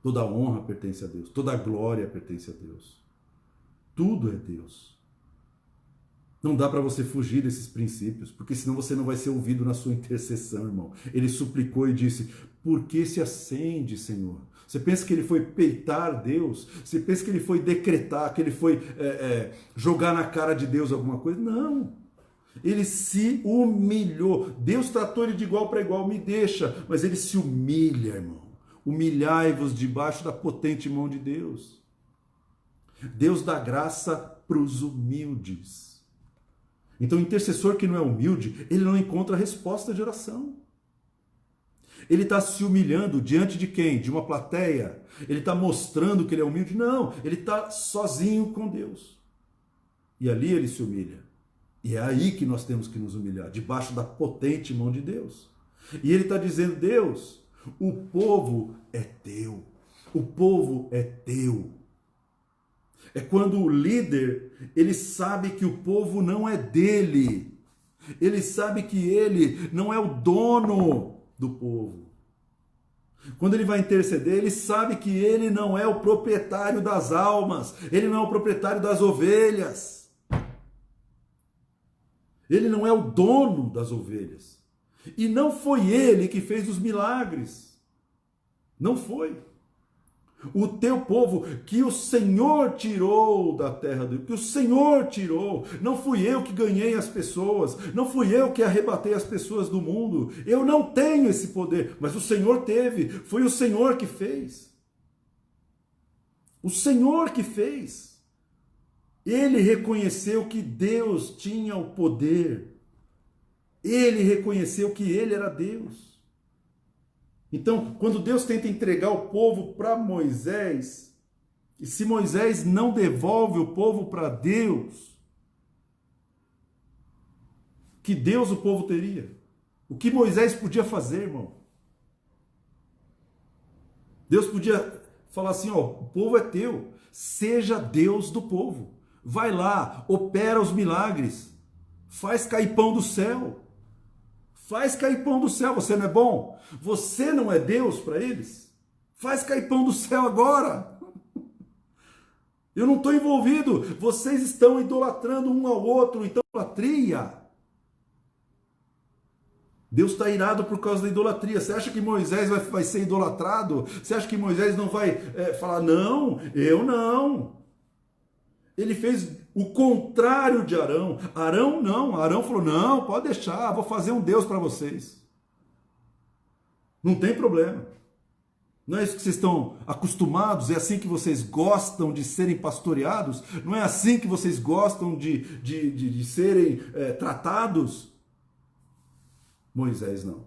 Toda a honra pertence a Deus. Toda a glória pertence a Deus. Tudo é Deus. Não dá para você fugir desses princípios, porque senão você não vai ser ouvido na sua intercessão, irmão. Ele suplicou e disse, por que se acende, Senhor? Você pensa que ele foi peitar Deus? Você pensa que ele foi decretar, que ele foi jogar na cara de Deus alguma coisa? Não. Ele se humilhou. Deus tratou ele de igual para igual, me deixa. Mas ele se humilha, irmão. Humilhai-vos debaixo da potente mão de Deus. Deus dá graça para os humildes. Então, o intercessor que não é humilde, ele não encontra resposta de oração. Ele está se humilhando diante de quem? De uma plateia? Ele está mostrando que ele é humilde? Não, ele está sozinho com Deus. E ali ele se humilha. E é aí que nós temos que nos humilhar, debaixo da potente mão de Deus. E ele está dizendo, Deus, o povo é teu. O povo é teu. É quando o líder, ele sabe que o povo não é dele. Ele sabe que ele não é o dono do povo. Quando ele vai interceder, ele sabe que ele não é o proprietário das almas. Ele não é o proprietário das ovelhas. Ele não é o dono das ovelhas. E não foi ele que fez os milagres. Não foi. O teu povo que o Senhor tirou da terra, que o Senhor tirou. Não fui eu que ganhei as pessoas, não fui eu que arrebatei as pessoas do mundo. Eu não tenho esse poder, mas o Senhor teve. Foi o Senhor que fez. O Senhor que fez. Ele reconheceu que Deus tinha o poder. Ele reconheceu que ele era Deus. Então, quando Deus tenta entregar o povo para Moisés, e se Moisés não devolve o povo para Deus, que Deus o povo teria? O que Moisés podia fazer, irmão? Deus podia falar assim, ó, o povo é teu, seja Deus do povo. Vai lá, opera os milagres, faz cair pão do céu. Faz cair pão do céu, você não é bom? Você não é Deus para eles? Faz cair pão do céu agora. Eu não estou envolvido, vocês estão idolatrando um ao outro, então idolatria. Deus está irado por causa da idolatria. Você acha que Moisés vai ser idolatrado? Você acha que Moisés não vai falar, não, eu não. Ele fez o contrário de Arão. Arão não. Arão falou, não, pode deixar, vou fazer um Deus para vocês. Não tem problema. Não é isso que vocês estão acostumados? É assim que vocês gostam de serem pastoreados? Não é assim que vocês gostam de serem tratados? Moisés não.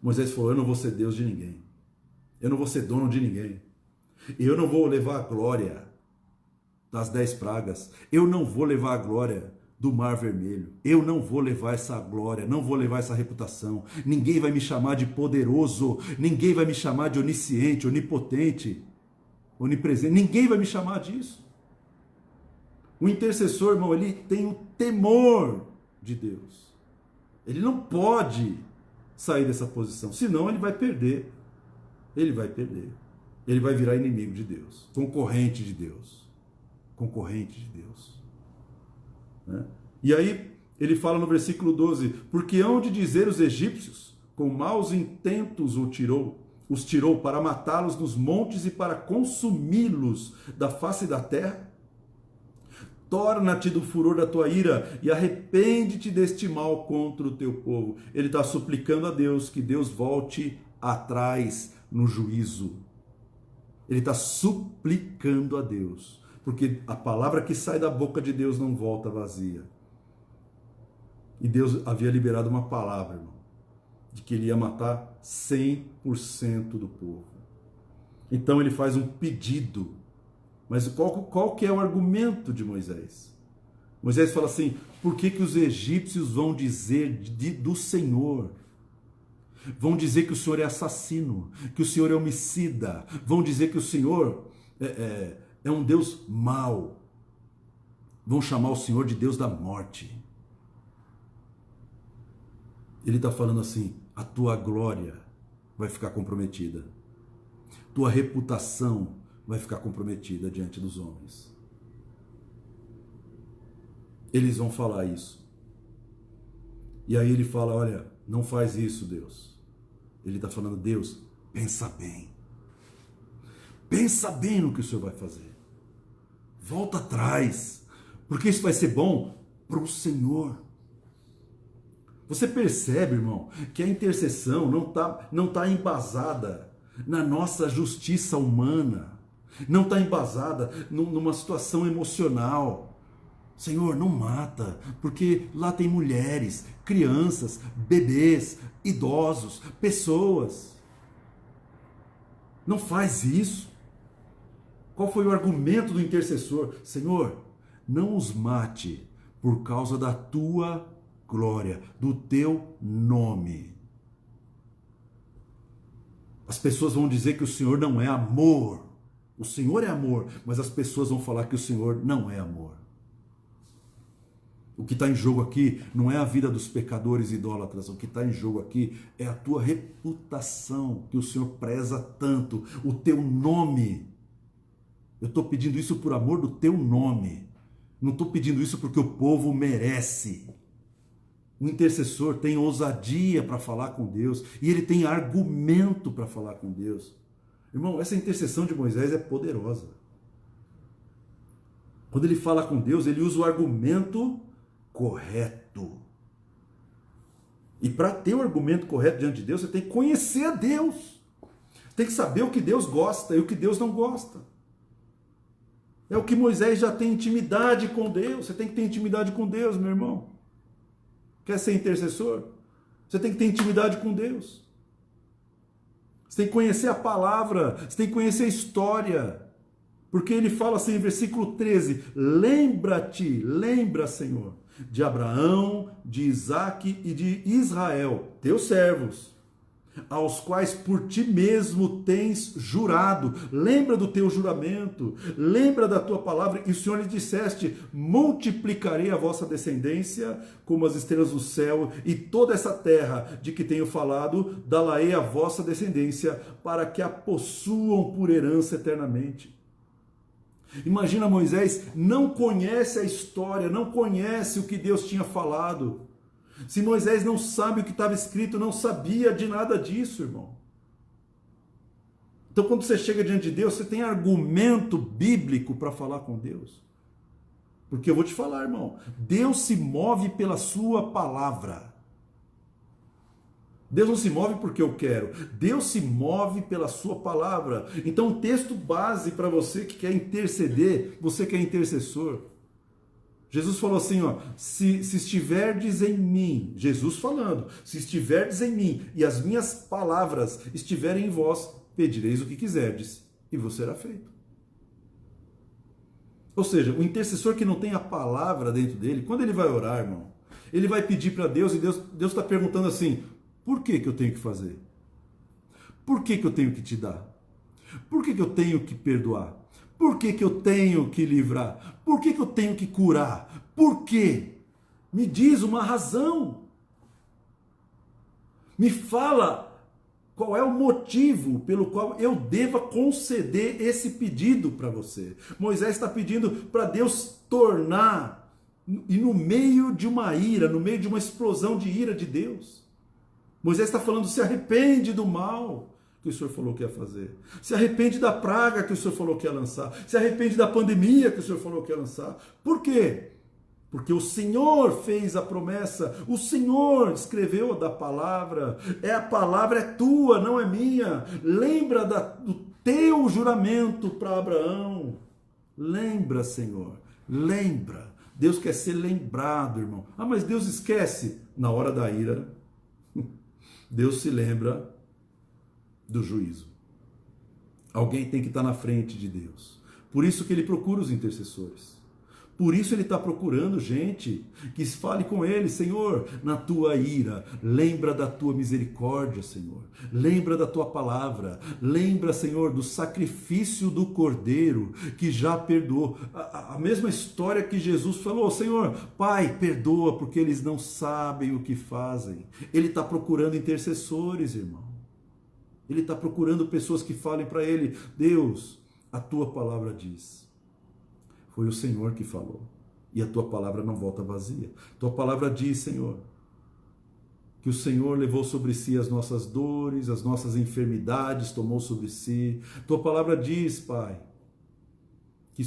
Moisés falou, eu não vou ser Deus de ninguém. Eu não vou ser dono de ninguém. Eu não vou levar a glória das 10 pragas. Eu não vou levar a glória do Mar Vermelho. Eu não vou levar essa glória, não vou levar essa reputação. Ninguém vai me chamar de poderoso, ninguém vai me chamar de onisciente, onipotente, onipresente. Ninguém vai me chamar disso. O intercessor, irmão, ele tem o temor de Deus. Ele não pode sair dessa posição, senão ele vai perder. Ele vai perder. Ele vai virar inimigo de Deus, concorrente de Deus. Concorrente de Deus. Né? E aí ele fala no versículo 12, porque hão de dizer os egípcios, com maus intentos o tirou, os tirou para matá-los nos montes e para consumi-los da face da terra? Torna-te do furor da tua ira e arrepende-te deste mal contra o teu povo. Ele está suplicando a Deus que Deus volte atrás no juízo. Ele está suplicando a Deus, porque a palavra que sai da boca de Deus não volta vazia. E Deus havia liberado uma palavra, irmão, de que ele ia matar 100% do povo. Então ele faz um pedido. Mas qual que é o argumento de Moisés? Moisés fala assim: por que os egípcios vão dizer do Senhor? Vão dizer que o Senhor é assassino, que o Senhor é homicida, vão dizer que o Senhor é um Deus mau. Vão chamar o Senhor de Deus da morte. Ele está falando assim: a tua glória vai ficar comprometida, tua reputação vai ficar comprometida diante dos homens. Eles vão falar isso. E aí ele fala: olha, não faz isso, Deus. Ele está falando: Deus, pensa bem. Pensa bem no que o Senhor vai fazer. Volta atrás, porque isso vai ser bom para o Senhor. Você percebe, irmão, que a intercessão não tá embasada na nossa justiça humana, não está embasada numa situação emocional. Senhor, não mata, porque lá tem mulheres, crianças, bebês, idosos, pessoas. Não faz isso. Qual foi o argumento do intercessor? Senhor, não os mate por causa da tua glória, do teu nome. As pessoas vão dizer que o Senhor não é amor. O Senhor é amor, mas as pessoas vão falar que o Senhor não é amor. O que está em jogo aqui não é a vida dos pecadores idólatras, o que está em jogo aqui é a tua reputação, que o Senhor preza tanto, o teu nome. Eu estou pedindo isso por amor do teu nome, não estou pedindo isso porque o povo merece. O intercessor tem ousadia para falar com Deus e ele tem argumento para falar com Deus. Irmão, essa intercessão de Moisés é poderosa. Quando ele fala com Deus, ele usa o argumento correto. E para ter o argumento correto diante de Deus, você tem que conhecer a Deus. Tem que saber o que Deus gosta e o que Deus não gosta. É o que Moisés já tem intimidade com Deus. Você tem que ter intimidade com Deus, meu irmão. Quer ser intercessor? Você tem que ter intimidade com Deus. Você tem que conhecer a palavra, você tem que conhecer a história. Porque ele fala assim em versículo 13: lembra-te, lembra, Senhor, de Abraão, de Isaque e de Israel, teus servos, aos quais por ti mesmo tens jurado. Lembra do teu juramento, lembra da tua palavra, e o Senhor lhe disseste: multiplicarei a vossa descendência como as estrelas do céu, e toda essa terra de que tenho falado, dá-la-ei a vossa descendência, para que a possuam por herança eternamente. Imagina, Moisés não conhece a história, não conhece o que Deus tinha falado. Se Moisés não sabe o que estava escrito, não sabia de nada disso, irmão. Então, quando você chega diante de Deus, você tem argumento bíblico para falar com Deus. Porque eu vou te falar, irmão, Deus se move pela sua palavra. Deus não se move porque eu quero, Deus se move pela sua palavra. Então, um texto base para você que quer interceder, você que é intercessor. Jesus falou assim, ó: se estiverdes em mim, Jesus falando, se estiverdes em mim e as minhas palavras estiverem em vós, pedireis o que quiserdes e vos será feito. Ou seja, o intercessor que não tem a palavra dentro dele, quando ele vai orar, irmão, ele vai pedir para Deus e Deus está perguntando assim: por que eu tenho que fazer? Por que eu tenho que te dar? Por que eu tenho que perdoar? Por que eu tenho que livrar? Por que eu tenho que curar? Por quê? Me diz uma razão. Me fala qual é o motivo pelo qual eu deva conceder esse pedido para você. Moisés está pedindo para Deus tornar, e no meio de uma ira, no meio de uma explosão de ira de Deus, Moisés está falando: se arrepende do mal, que o Senhor falou que ia fazer. Se arrepende da praga que o Senhor falou que ia lançar. Se arrepende da pandemia que o Senhor falou que ia lançar. Por quê? Porque o Senhor fez a promessa, o Senhor escreveu da palavra, a palavra é tua, não é minha. Lembra do teu juramento para Abraão. Lembra, Senhor, lembra. Deus quer ser lembrado, irmão. Ah, mas Deus esquece. Na hora da ira, Deus se lembra do juízo. Alguém tem que estar na frente de Deus. Por isso que ele procura os intercessores. Por isso ele está procurando gente que fale com ele: Senhor, na tua ira, lembra da tua misericórdia, Senhor. Lembra da tua palavra. Lembra, Senhor, do sacrifício do Cordeiro que já perdoou. A mesma história que Jesus falou: Senhor, Pai, perdoa porque eles não sabem o que fazem. Ele está procurando intercessores, irmão. Ele está procurando pessoas que falem para ele: Deus, a tua palavra diz. Foi o Senhor que falou. E a tua palavra não volta vazia. Tua palavra diz, Senhor, que o Senhor levou sobre si as nossas dores, as nossas enfermidades, tomou sobre si. Tua palavra diz, Pai, que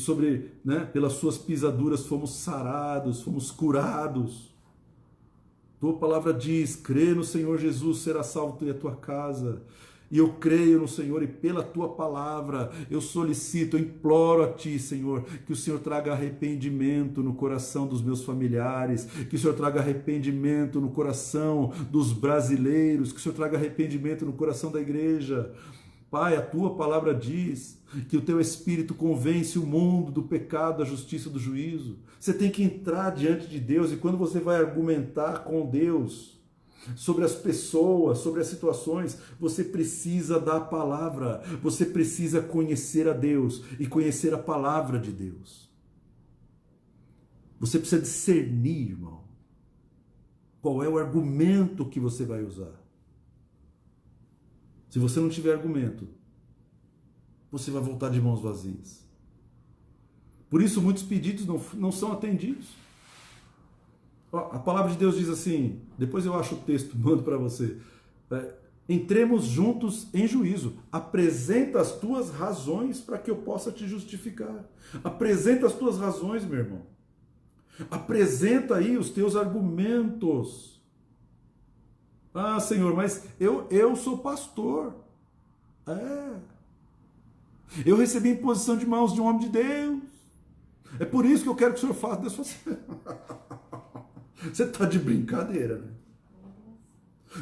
pelas suas pisaduras fomos sarados, fomos curados. Tua palavra diz: crê no Senhor Jesus, será salvo tu e a tua casa. E eu creio no Senhor, e pela tua palavra eu solicito, eu imploro a ti, Senhor, que o Senhor traga arrependimento no coração dos meus familiares, que o Senhor traga arrependimento no coração dos brasileiros, que o Senhor traga arrependimento no coração da igreja. Pai, a tua palavra diz que o teu Espírito convence o mundo do pecado, da justiça, do juízo. Você tem que entrar diante de Deus, e quando você vai argumentar com Deus sobre as pessoas, sobre as situações, você precisa da palavra, você precisa conhecer a Deus e conhecer a palavra de Deus. Você precisa discernir, irmão, qual é o argumento que você vai usar. Se você não tiver argumento, você vai voltar de mãos vazias. Por isso muitos pedidos não são atendidos. A palavra de Deus diz assim, depois eu acho o texto, mando para você. Entremos juntos em juízo. Apresenta as tuas razões para que eu possa te justificar. Apresenta as tuas razões, meu irmão. Apresenta aí os teus argumentos. Ah, Senhor, mas eu sou pastor. Eu recebi imposição de mãos de um homem de Deus. É por isso que eu quero que o Senhor faça. Deus fala assim. Você está de brincadeira, né?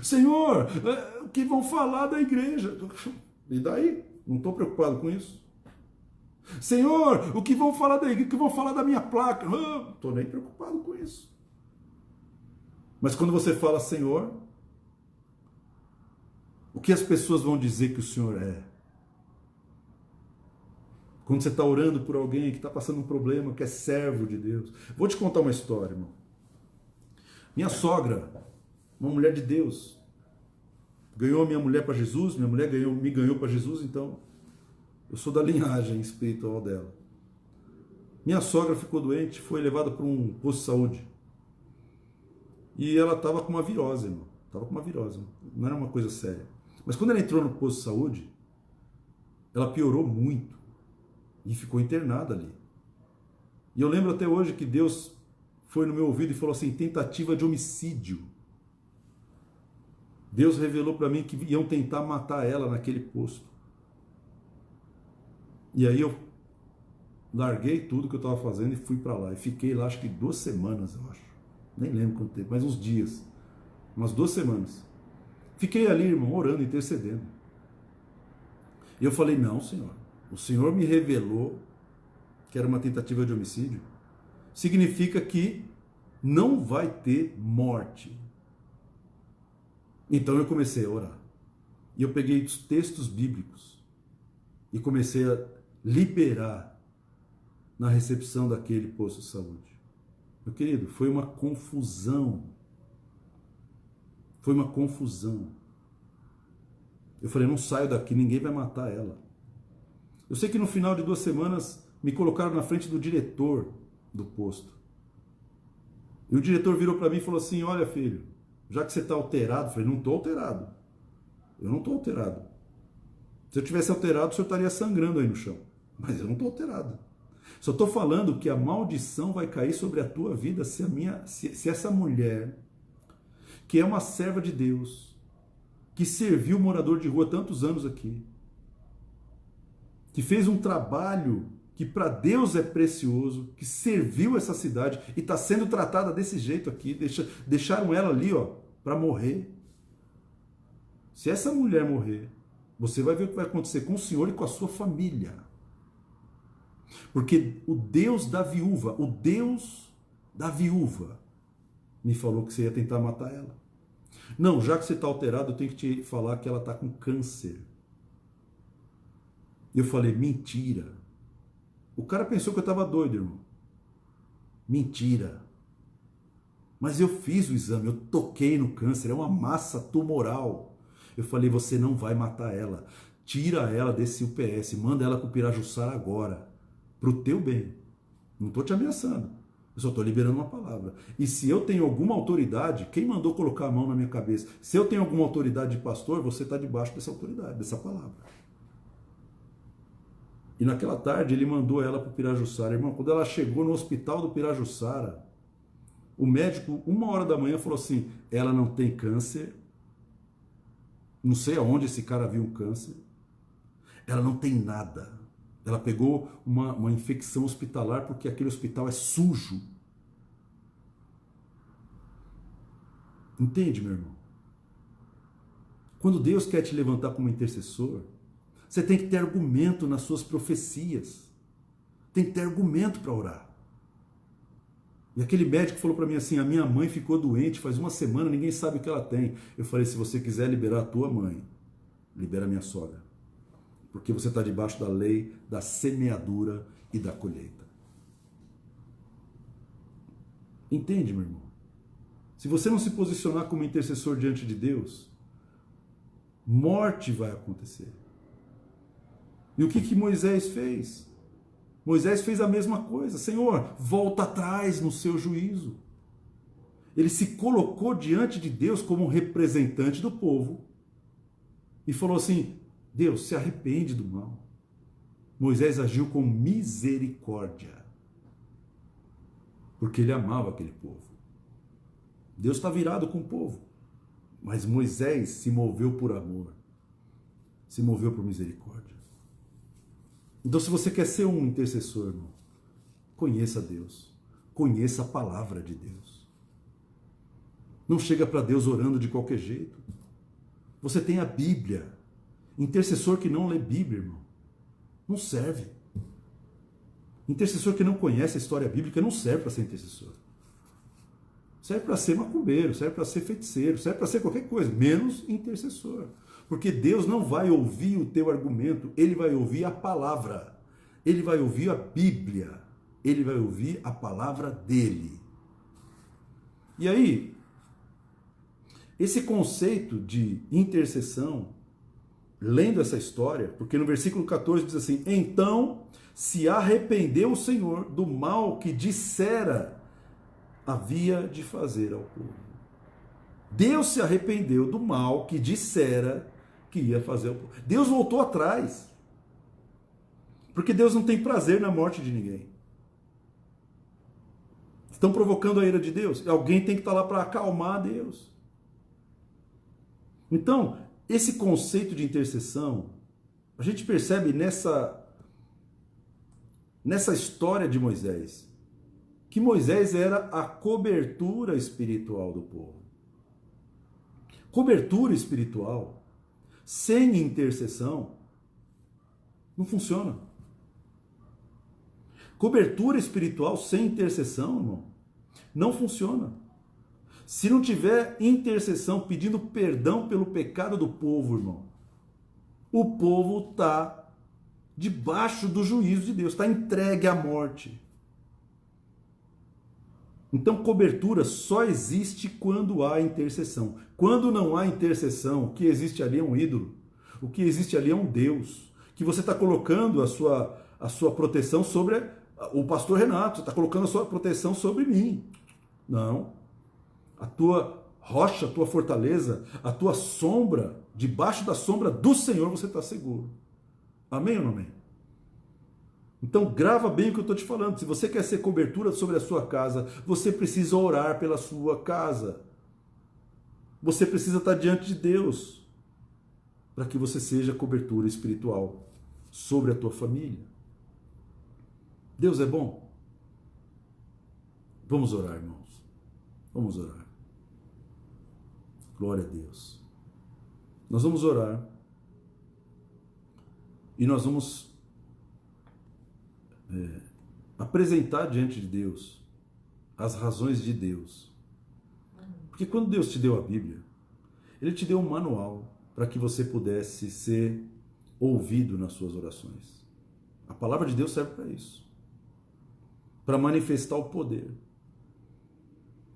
Senhor, o que vão falar da igreja? E daí? Não estou preocupado com isso. Senhor, o que vão falar da igreja? O que vão falar da minha placa? Não estou nem preocupado com isso. Mas quando você fala, Senhor, o que as pessoas vão dizer que o Senhor é? Quando você está orando por alguém que está passando um problema, que é servo de Deus. Vou te contar uma história, irmão. Minha sogra, uma mulher de Deus, ganhou minha mulher para Jesus, minha mulher me ganhou para Jesus, então eu sou da linhagem espiritual dela. Minha sogra ficou doente, foi levada para um posto de saúde. E ela estava com uma virose, irmão. Estava com uma virose, não era uma coisa séria. Mas quando ela entrou no posto de saúde, ela piorou muito e ficou internada ali. E eu lembro até hoje que Deus foi no meu ouvido e falou assim: tentativa de homicídio. Deus revelou para mim que iam tentar matar ela naquele posto. E aí eu larguei tudo que eu estava fazendo e fui para lá. E fiquei lá acho que 2 semanas, eu acho. Nem lembro quanto tempo, mas uns dias. Umas 2 semanas. Fiquei ali, irmão, orando, intercedendo. E eu falei: não, Senhor. O Senhor me revelou que era uma tentativa de homicídio. Significa que não vai ter morte. Então eu comecei a orar. E eu peguei os textos bíblicos e comecei a liberar na recepção daquele posto de saúde. Meu querido, foi uma confusão. Foi uma confusão. Eu falei: não saio daqui, ninguém vai matar ela. Eu sei que no final de 2 semanas me colocaram na frente do diretor do posto. E o diretor virou para mim e falou assim: olha, filho, já que você está alterado, eu falei: não estou alterado. Eu não estou alterado. Se eu tivesse alterado, o senhor estaria sangrando aí no chão. Mas eu não estou alterado. Só estou falando que a maldição vai cair sobre a tua vida se essa mulher, que é uma serva de Deus, que serviu o morador de rua tantos anos aqui, que fez um trabalho que para Deus é precioso, que serviu essa cidade e está sendo tratada desse jeito aqui, deixaram ela ali, ó, para morrer. Se essa mulher morrer, você vai ver o que vai acontecer com o senhor e com a sua família. Porque o Deus da viúva, me falou que você ia tentar matar ela. Não, já que você está alterado, eu tenho que te falar que ela está com câncer. Eu falei, mentira. O cara pensou que eu estava doido, irmão. Mentira. Mas eu fiz o exame, eu toquei no câncer, é uma massa tumoral. Eu falei, você não vai matar ela. Tira ela desse UPS, manda ela para o Pirajussara agora. Para o teu bem. Não estou te ameaçando. Eu só estou liberando uma palavra. E se eu tenho alguma autoridade, quem mandou colocar a mão na minha cabeça? Se eu tenho alguma autoridade de pastor, você está debaixo dessa autoridade, dessa palavra. E naquela tarde ele mandou ela para o Pirajussara. Irmão, quando ela chegou no hospital do Pirajussara, o médico, 1h da manhã, falou assim, ela não tem câncer. Não sei aonde esse cara viu um câncer. Ela não tem nada. Ela pegou uma infecção hospitalar porque aquele hospital é sujo. Entende, meu irmão? Quando Deus quer te levantar como intercessor, você tem que ter argumento nas suas profecias. Tem que ter argumento para orar. E aquele médico falou para mim assim, a minha mãe ficou doente faz uma semana, ninguém sabe o que ela tem. Eu falei, se você quiser liberar a tua mãe, libera a minha sogra. Porque você está debaixo da lei da semeadura e da colheita. Entende, meu irmão? Se você não se posicionar como intercessor diante de Deus, morte vai acontecer. E o que Moisés fez? Moisés fez a mesma coisa. Senhor, volta atrás no seu juízo. Ele se colocou diante de Deus como um representante do povo e falou assim, Deus, se arrepende do mal. Moisés agiu com misericórdia, porque ele amava aquele povo. Deus está virado com o povo, mas Moisés se moveu por amor, se moveu por misericórdia. Então, se você quer ser um intercessor, irmão, conheça Deus, conheça a palavra de Deus. Não chega para Deus orando de qualquer jeito. Você tem a Bíblia. Intercessor que não lê Bíblia, irmão, não serve. Intercessor que não conhece a história bíblica não serve para ser intercessor. Serve para ser macumbeiro, serve para ser feiticeiro, serve para ser qualquer coisa, menos intercessor. Porque Deus não vai ouvir o teu argumento, Ele vai ouvir a palavra. Ele vai ouvir a Bíblia. Ele vai ouvir a palavra dele. E aí, esse conceito de intercessão, lendo essa história, porque no versículo 14 diz assim, então se arrependeu o Senhor do mal que dissera havia de fazer ao povo. Deus se arrependeu do mal que dissera que ia fazer ao povo. Deus voltou atrás. Porque Deus não tem prazer na morte de ninguém. Estão provocando a ira de Deus. Alguém tem que estar lá para acalmar Deus. Então, esse conceito de intercessão, a gente percebe nessa história de Moisés, que Moisés era a cobertura espiritual do povo. Cobertura espiritual, sem intercessão, não funciona. Cobertura espiritual sem intercessão, irmão, não funciona. Se não tiver intercessão pedindo perdão pelo pecado do povo, irmão, o povo está debaixo do juízo de Deus, está entregue à morte. Então, cobertura só existe quando há intercessão. Quando não há intercessão, o que existe ali é um ídolo. O que existe ali é um Deus. Que você está colocando a sua proteção sobre o pastor Renato. Você está colocando a sua proteção sobre mim. Não. A tua rocha, a tua fortaleza, a tua sombra, debaixo da sombra do Senhor você está seguro. Amém ou não amém? Então grava bem o que eu estou te falando. Se você quer ser cobertura sobre a sua casa, você precisa orar pela sua casa. Você precisa estar diante de Deus para que você seja cobertura espiritual sobre a tua família. Deus é bom? Vamos orar, irmãos. Vamos orar. Glória a Deus. Nós vamos orar e nós vamos apresentar diante de Deus as razões de Deus. Porque quando Deus te deu a Bíblia, Ele te deu um manual para que você pudesse ser ouvido nas suas orações. A palavra de Deus serve para isso, para manifestar o poder.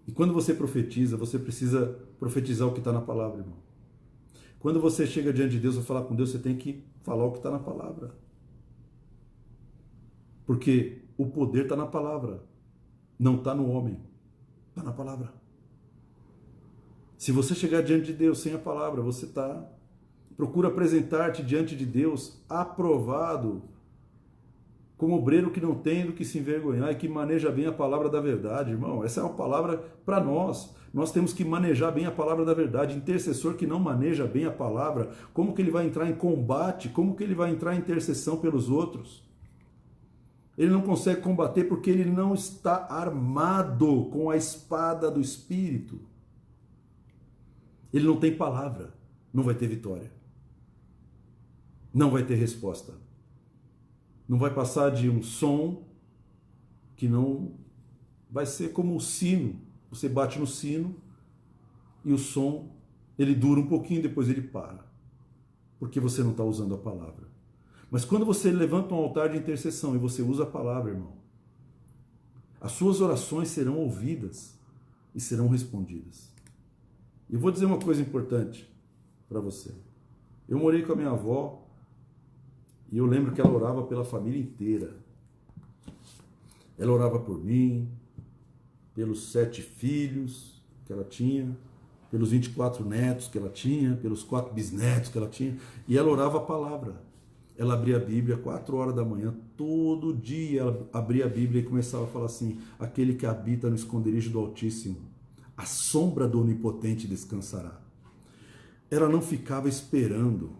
E quando você profetiza, você precisa profetizar o que está na palavra, irmão. Quando você chega diante de Deus e falar com Deus, você tem que falar o que está na palavra. Porque o poder está na palavra, não está no homem, está na palavra. Se você chegar diante de Deus sem a palavra, procura apresentar-te diante de Deus aprovado, como obreiro que não tem do que se envergonhar e que maneja bem a palavra da verdade, irmão. Essa é uma palavra para nós. Nós temos que manejar bem a palavra da verdade. Intercessor que não maneja bem a palavra, como que ele vai entrar em combate? Como que ele vai entrar em intercessão pelos outros? Ele não consegue combater porque ele não está armado com a espada do Espírito. Ele não tem palavra, não vai ter vitória. Não vai ter resposta. Não vai passar de um som que não vai ser como o sino. Você bate no sino e o som, ele dura um pouquinho, depois ele para. Porque você não está usando a palavra. Mas quando você levanta um altar de intercessão e você usa a palavra, irmão, as suas orações serão ouvidas e serão respondidas. E eu vou dizer uma coisa importante para você. Eu morei com a minha avó e eu lembro que ela orava pela família inteira. Ela orava por mim, pelos 7 filhos que ela tinha, pelos 24 netos que ela tinha, pelos 4 bisnetos que ela tinha. E ela orava a palavra. Ela abria a Bíblia 4 horas da manhã, todo dia ela abria a Bíblia e começava a falar assim: aquele que habita no esconderijo do Altíssimo, a sombra do Onipotente descansará. Ela não ficava esperando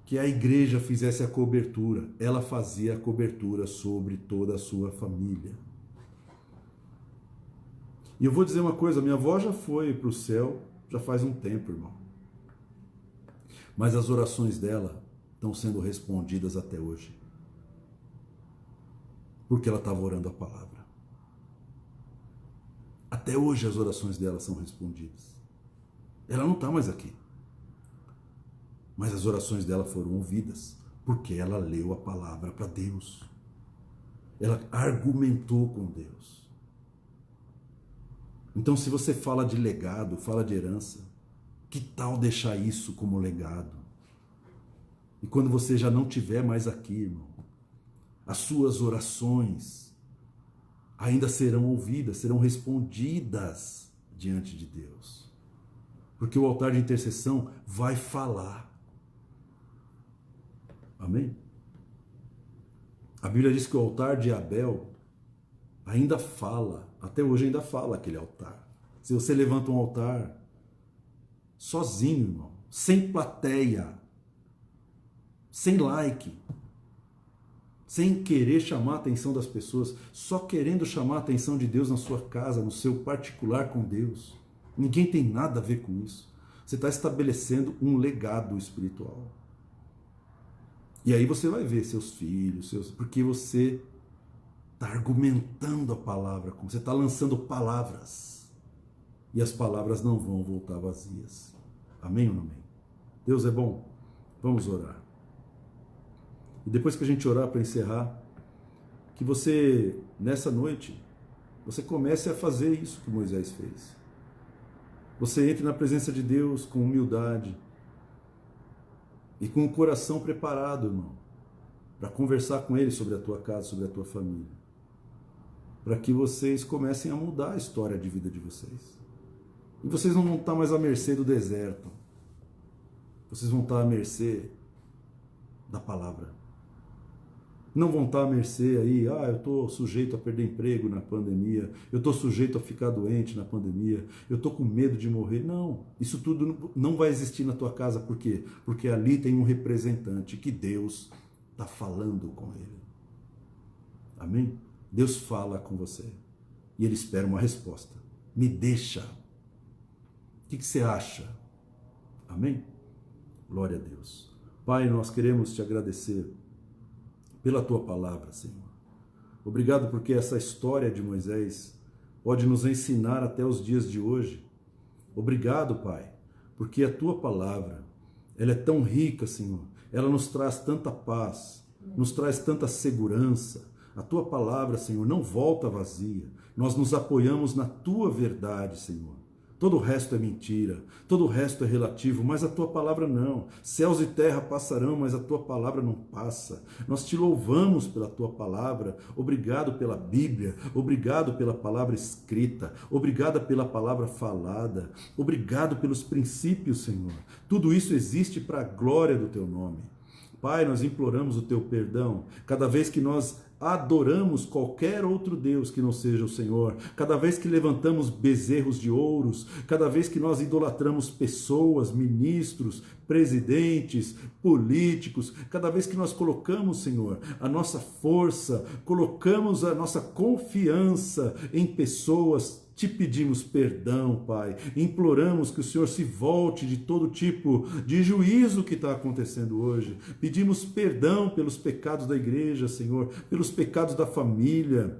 que a igreja fizesse a cobertura, ela fazia a cobertura sobre toda a sua família. E eu vou dizer uma coisa, minha avó já foi para o céu, já faz um tempo, irmão. Mas as orações dela estão sendo respondidas até hoje. Porque ela estava orando a palavra. Até hoje as orações dela são respondidas. Ela não está mais aqui. Mas as orações dela foram ouvidas, porque ela leu a palavra para Deus. Ela argumentou com Deus. Então, se você fala de legado, fala de herança, que tal deixar isso como legado? E quando você já não estiver mais aqui, irmão, as suas orações ainda serão ouvidas, serão respondidas diante de Deus. Porque o altar de intercessão vai falar. Amém? A Bíblia diz que o altar de Abel ainda fala, até hoje ainda fala aquele altar. Se você levanta um altar sozinho, irmão, sem plateia, sem like, sem querer chamar a atenção das pessoas, só querendo chamar a atenção de Deus na sua casa, no seu particular com Deus. Ninguém tem nada a ver com isso. Você está estabelecendo um legado espiritual. E aí você vai ver seus filhos, porque você está argumentando a palavra, você está lançando palavras. E as palavras não vão voltar vazias. Amém ou não amém? Deus é bom? Vamos orar. E depois que a gente orar para encerrar, que você, nessa noite, você comece a fazer isso que Moisés fez. Você entre na presença de Deus com humildade e com o coração preparado, irmão, para conversar com Ele sobre a tua casa, sobre a tua família. Para que vocês comecem a mudar a história de vida de vocês. E vocês não vão estar mais à mercê do deserto. Vocês vão estar à mercê da palavra. Não vão estar à mercê aí, eu estou sujeito a perder emprego na pandemia, eu estou sujeito a ficar doente na pandemia, eu estou com medo de morrer. Não, isso tudo não vai existir na tua casa. Por quê? Porque ali tem um representante que Deus está falando com ele. Amém? Deus fala com você e Ele espera uma resposta. Me deixa. O que você acha? Amém? Glória a Deus. Pai, nós queremos te agradecer pela tua palavra, Senhor. Obrigado porque essa história de Moisés pode nos ensinar até os dias de hoje. Obrigado, Pai, porque a tua palavra, ela é tão rica, Senhor. Ela nos traz tanta paz, nos traz tanta segurança. A tua palavra, Senhor, não volta vazia. Nós nos apoiamos na tua verdade, Senhor. Todo o resto é mentira, todo o resto é relativo, mas a tua palavra não. Céus e terra passarão, mas a tua palavra não passa. Nós te louvamos pela tua palavra. Obrigado pela Bíblia, obrigado pela palavra escrita, obrigado pela palavra falada, obrigado pelos princípios, Senhor. Tudo isso existe para a glória do teu nome. Pai, nós imploramos o teu perdão cada vez que nós adoramos qualquer outro Deus que não seja o Senhor, cada vez que levantamos bezerros de ouros, cada vez que nós idolatramos pessoas, ministros, presidentes, políticos, cada vez que nós colocamos, Senhor, a nossa força, colocamos a nossa confiança em pessoas, te pedimos perdão, Pai. Imploramos que o Senhor se volte de todo tipo de juízo que está acontecendo hoje. Pedimos perdão pelos pecados da igreja, Senhor, pelos pecados da família.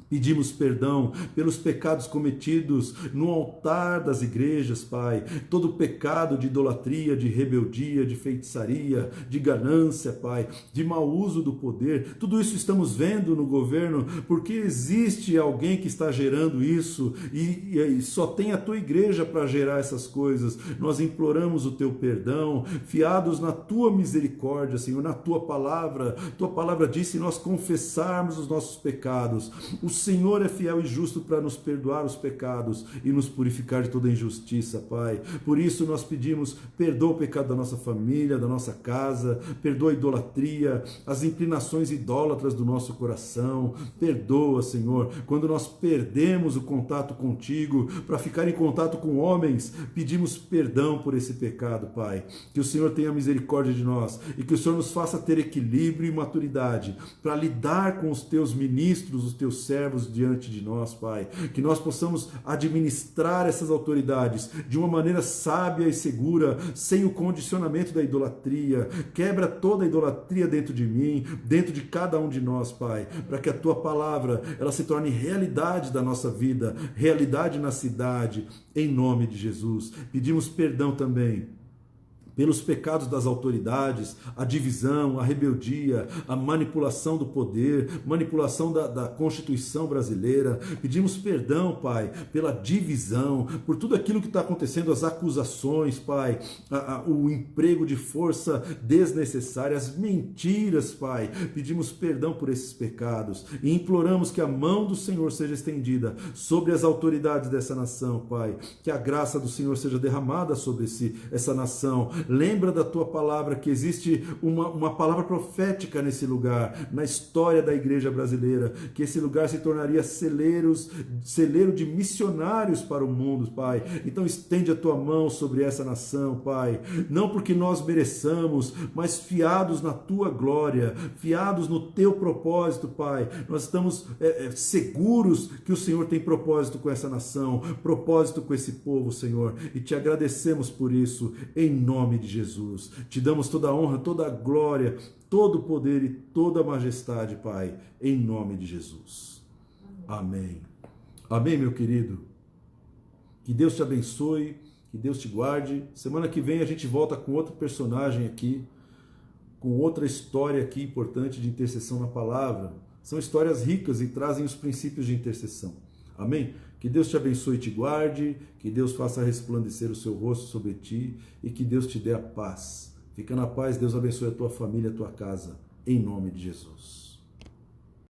Pedimos perdão pelos pecados cometidos no altar das igrejas, Pai. Todo pecado de idolatria, de rebeldia, de feitiçaria, de ganância, Pai, de mau uso do poder. Tudo isso estamos vendo no governo porque existe alguém que está gerando isso e só tem a tua igreja para gerar essas coisas. Nós imploramos o teu perdão, fiados na tua misericórdia, Senhor, na tua palavra. Tua palavra diz: se nós confessarmos os nossos pecados, o Senhor é fiel e justo para nos perdoar os pecados e nos purificar de toda injustiça, Pai. Por isso nós pedimos, perdoa o pecado da nossa família, da nossa casa, perdoa a idolatria, as inclinações idólatras do nosso coração. Perdoa, Senhor, quando nós perdemos o contato contigo para ficar em contato com homens, pedimos perdão por esse pecado, Pai. Que o Senhor tenha misericórdia de nós e que o Senhor nos faça ter equilíbrio e maturidade para lidar com os teus ministros, os teus servos diante de nós, Pai. Que nós possamos administrar essas autoridades de uma maneira sábia e segura, sem o condicionamento da idolatria. Quebra toda a idolatria dentro de mim, dentro de cada um de nós, Pai, para que a tua palavra ela se torne realidade da nossa vida, realidade na cidade, em nome de Jesus. Pedimos perdão também pelos pecados das autoridades, a divisão, a rebeldia, a manipulação do poder, manipulação da Constituição brasileira. Pedimos perdão, Pai, pela divisão, por tudo aquilo que está acontecendo, as acusações, Pai, o emprego de força desnecessária, as mentiras, Pai. Pedimos perdão por esses pecados e imploramos que a mão do Senhor seja estendida sobre as autoridades dessa nação, Pai. Que a graça do Senhor seja derramada sobre essa nação. Lembra da tua palavra que existe uma palavra profética nesse lugar, na história da igreja brasileira, que esse lugar se tornaria celeiro de missionários para o mundo, Pai. Então estende a tua mão sobre essa nação, Pai, não porque nós mereçamos, mas fiados na tua glória, fiados no teu propósito, Pai. Nós estamos seguros que o Senhor tem propósito com essa nação, propósito com esse povo, Senhor, e te agradecemos por isso, em nome de Jesus. Te damos toda a honra, toda a glória, todo o poder e toda a majestade, Pai, em nome de Jesus. Amém. Amém, meu querido. Que Deus te abençoe, que Deus te guarde. Semana que vem a gente volta com outro personagem aqui, com outra história aqui importante de intercessão na palavra. São histórias ricas e trazem os princípios de intercessão. Amém? Que Deus te abençoe e te guarde, que Deus faça resplandecer o seu rosto sobre ti e que Deus te dê a paz. Fica na paz, Deus abençoe a tua família, a tua casa, em nome de Jesus.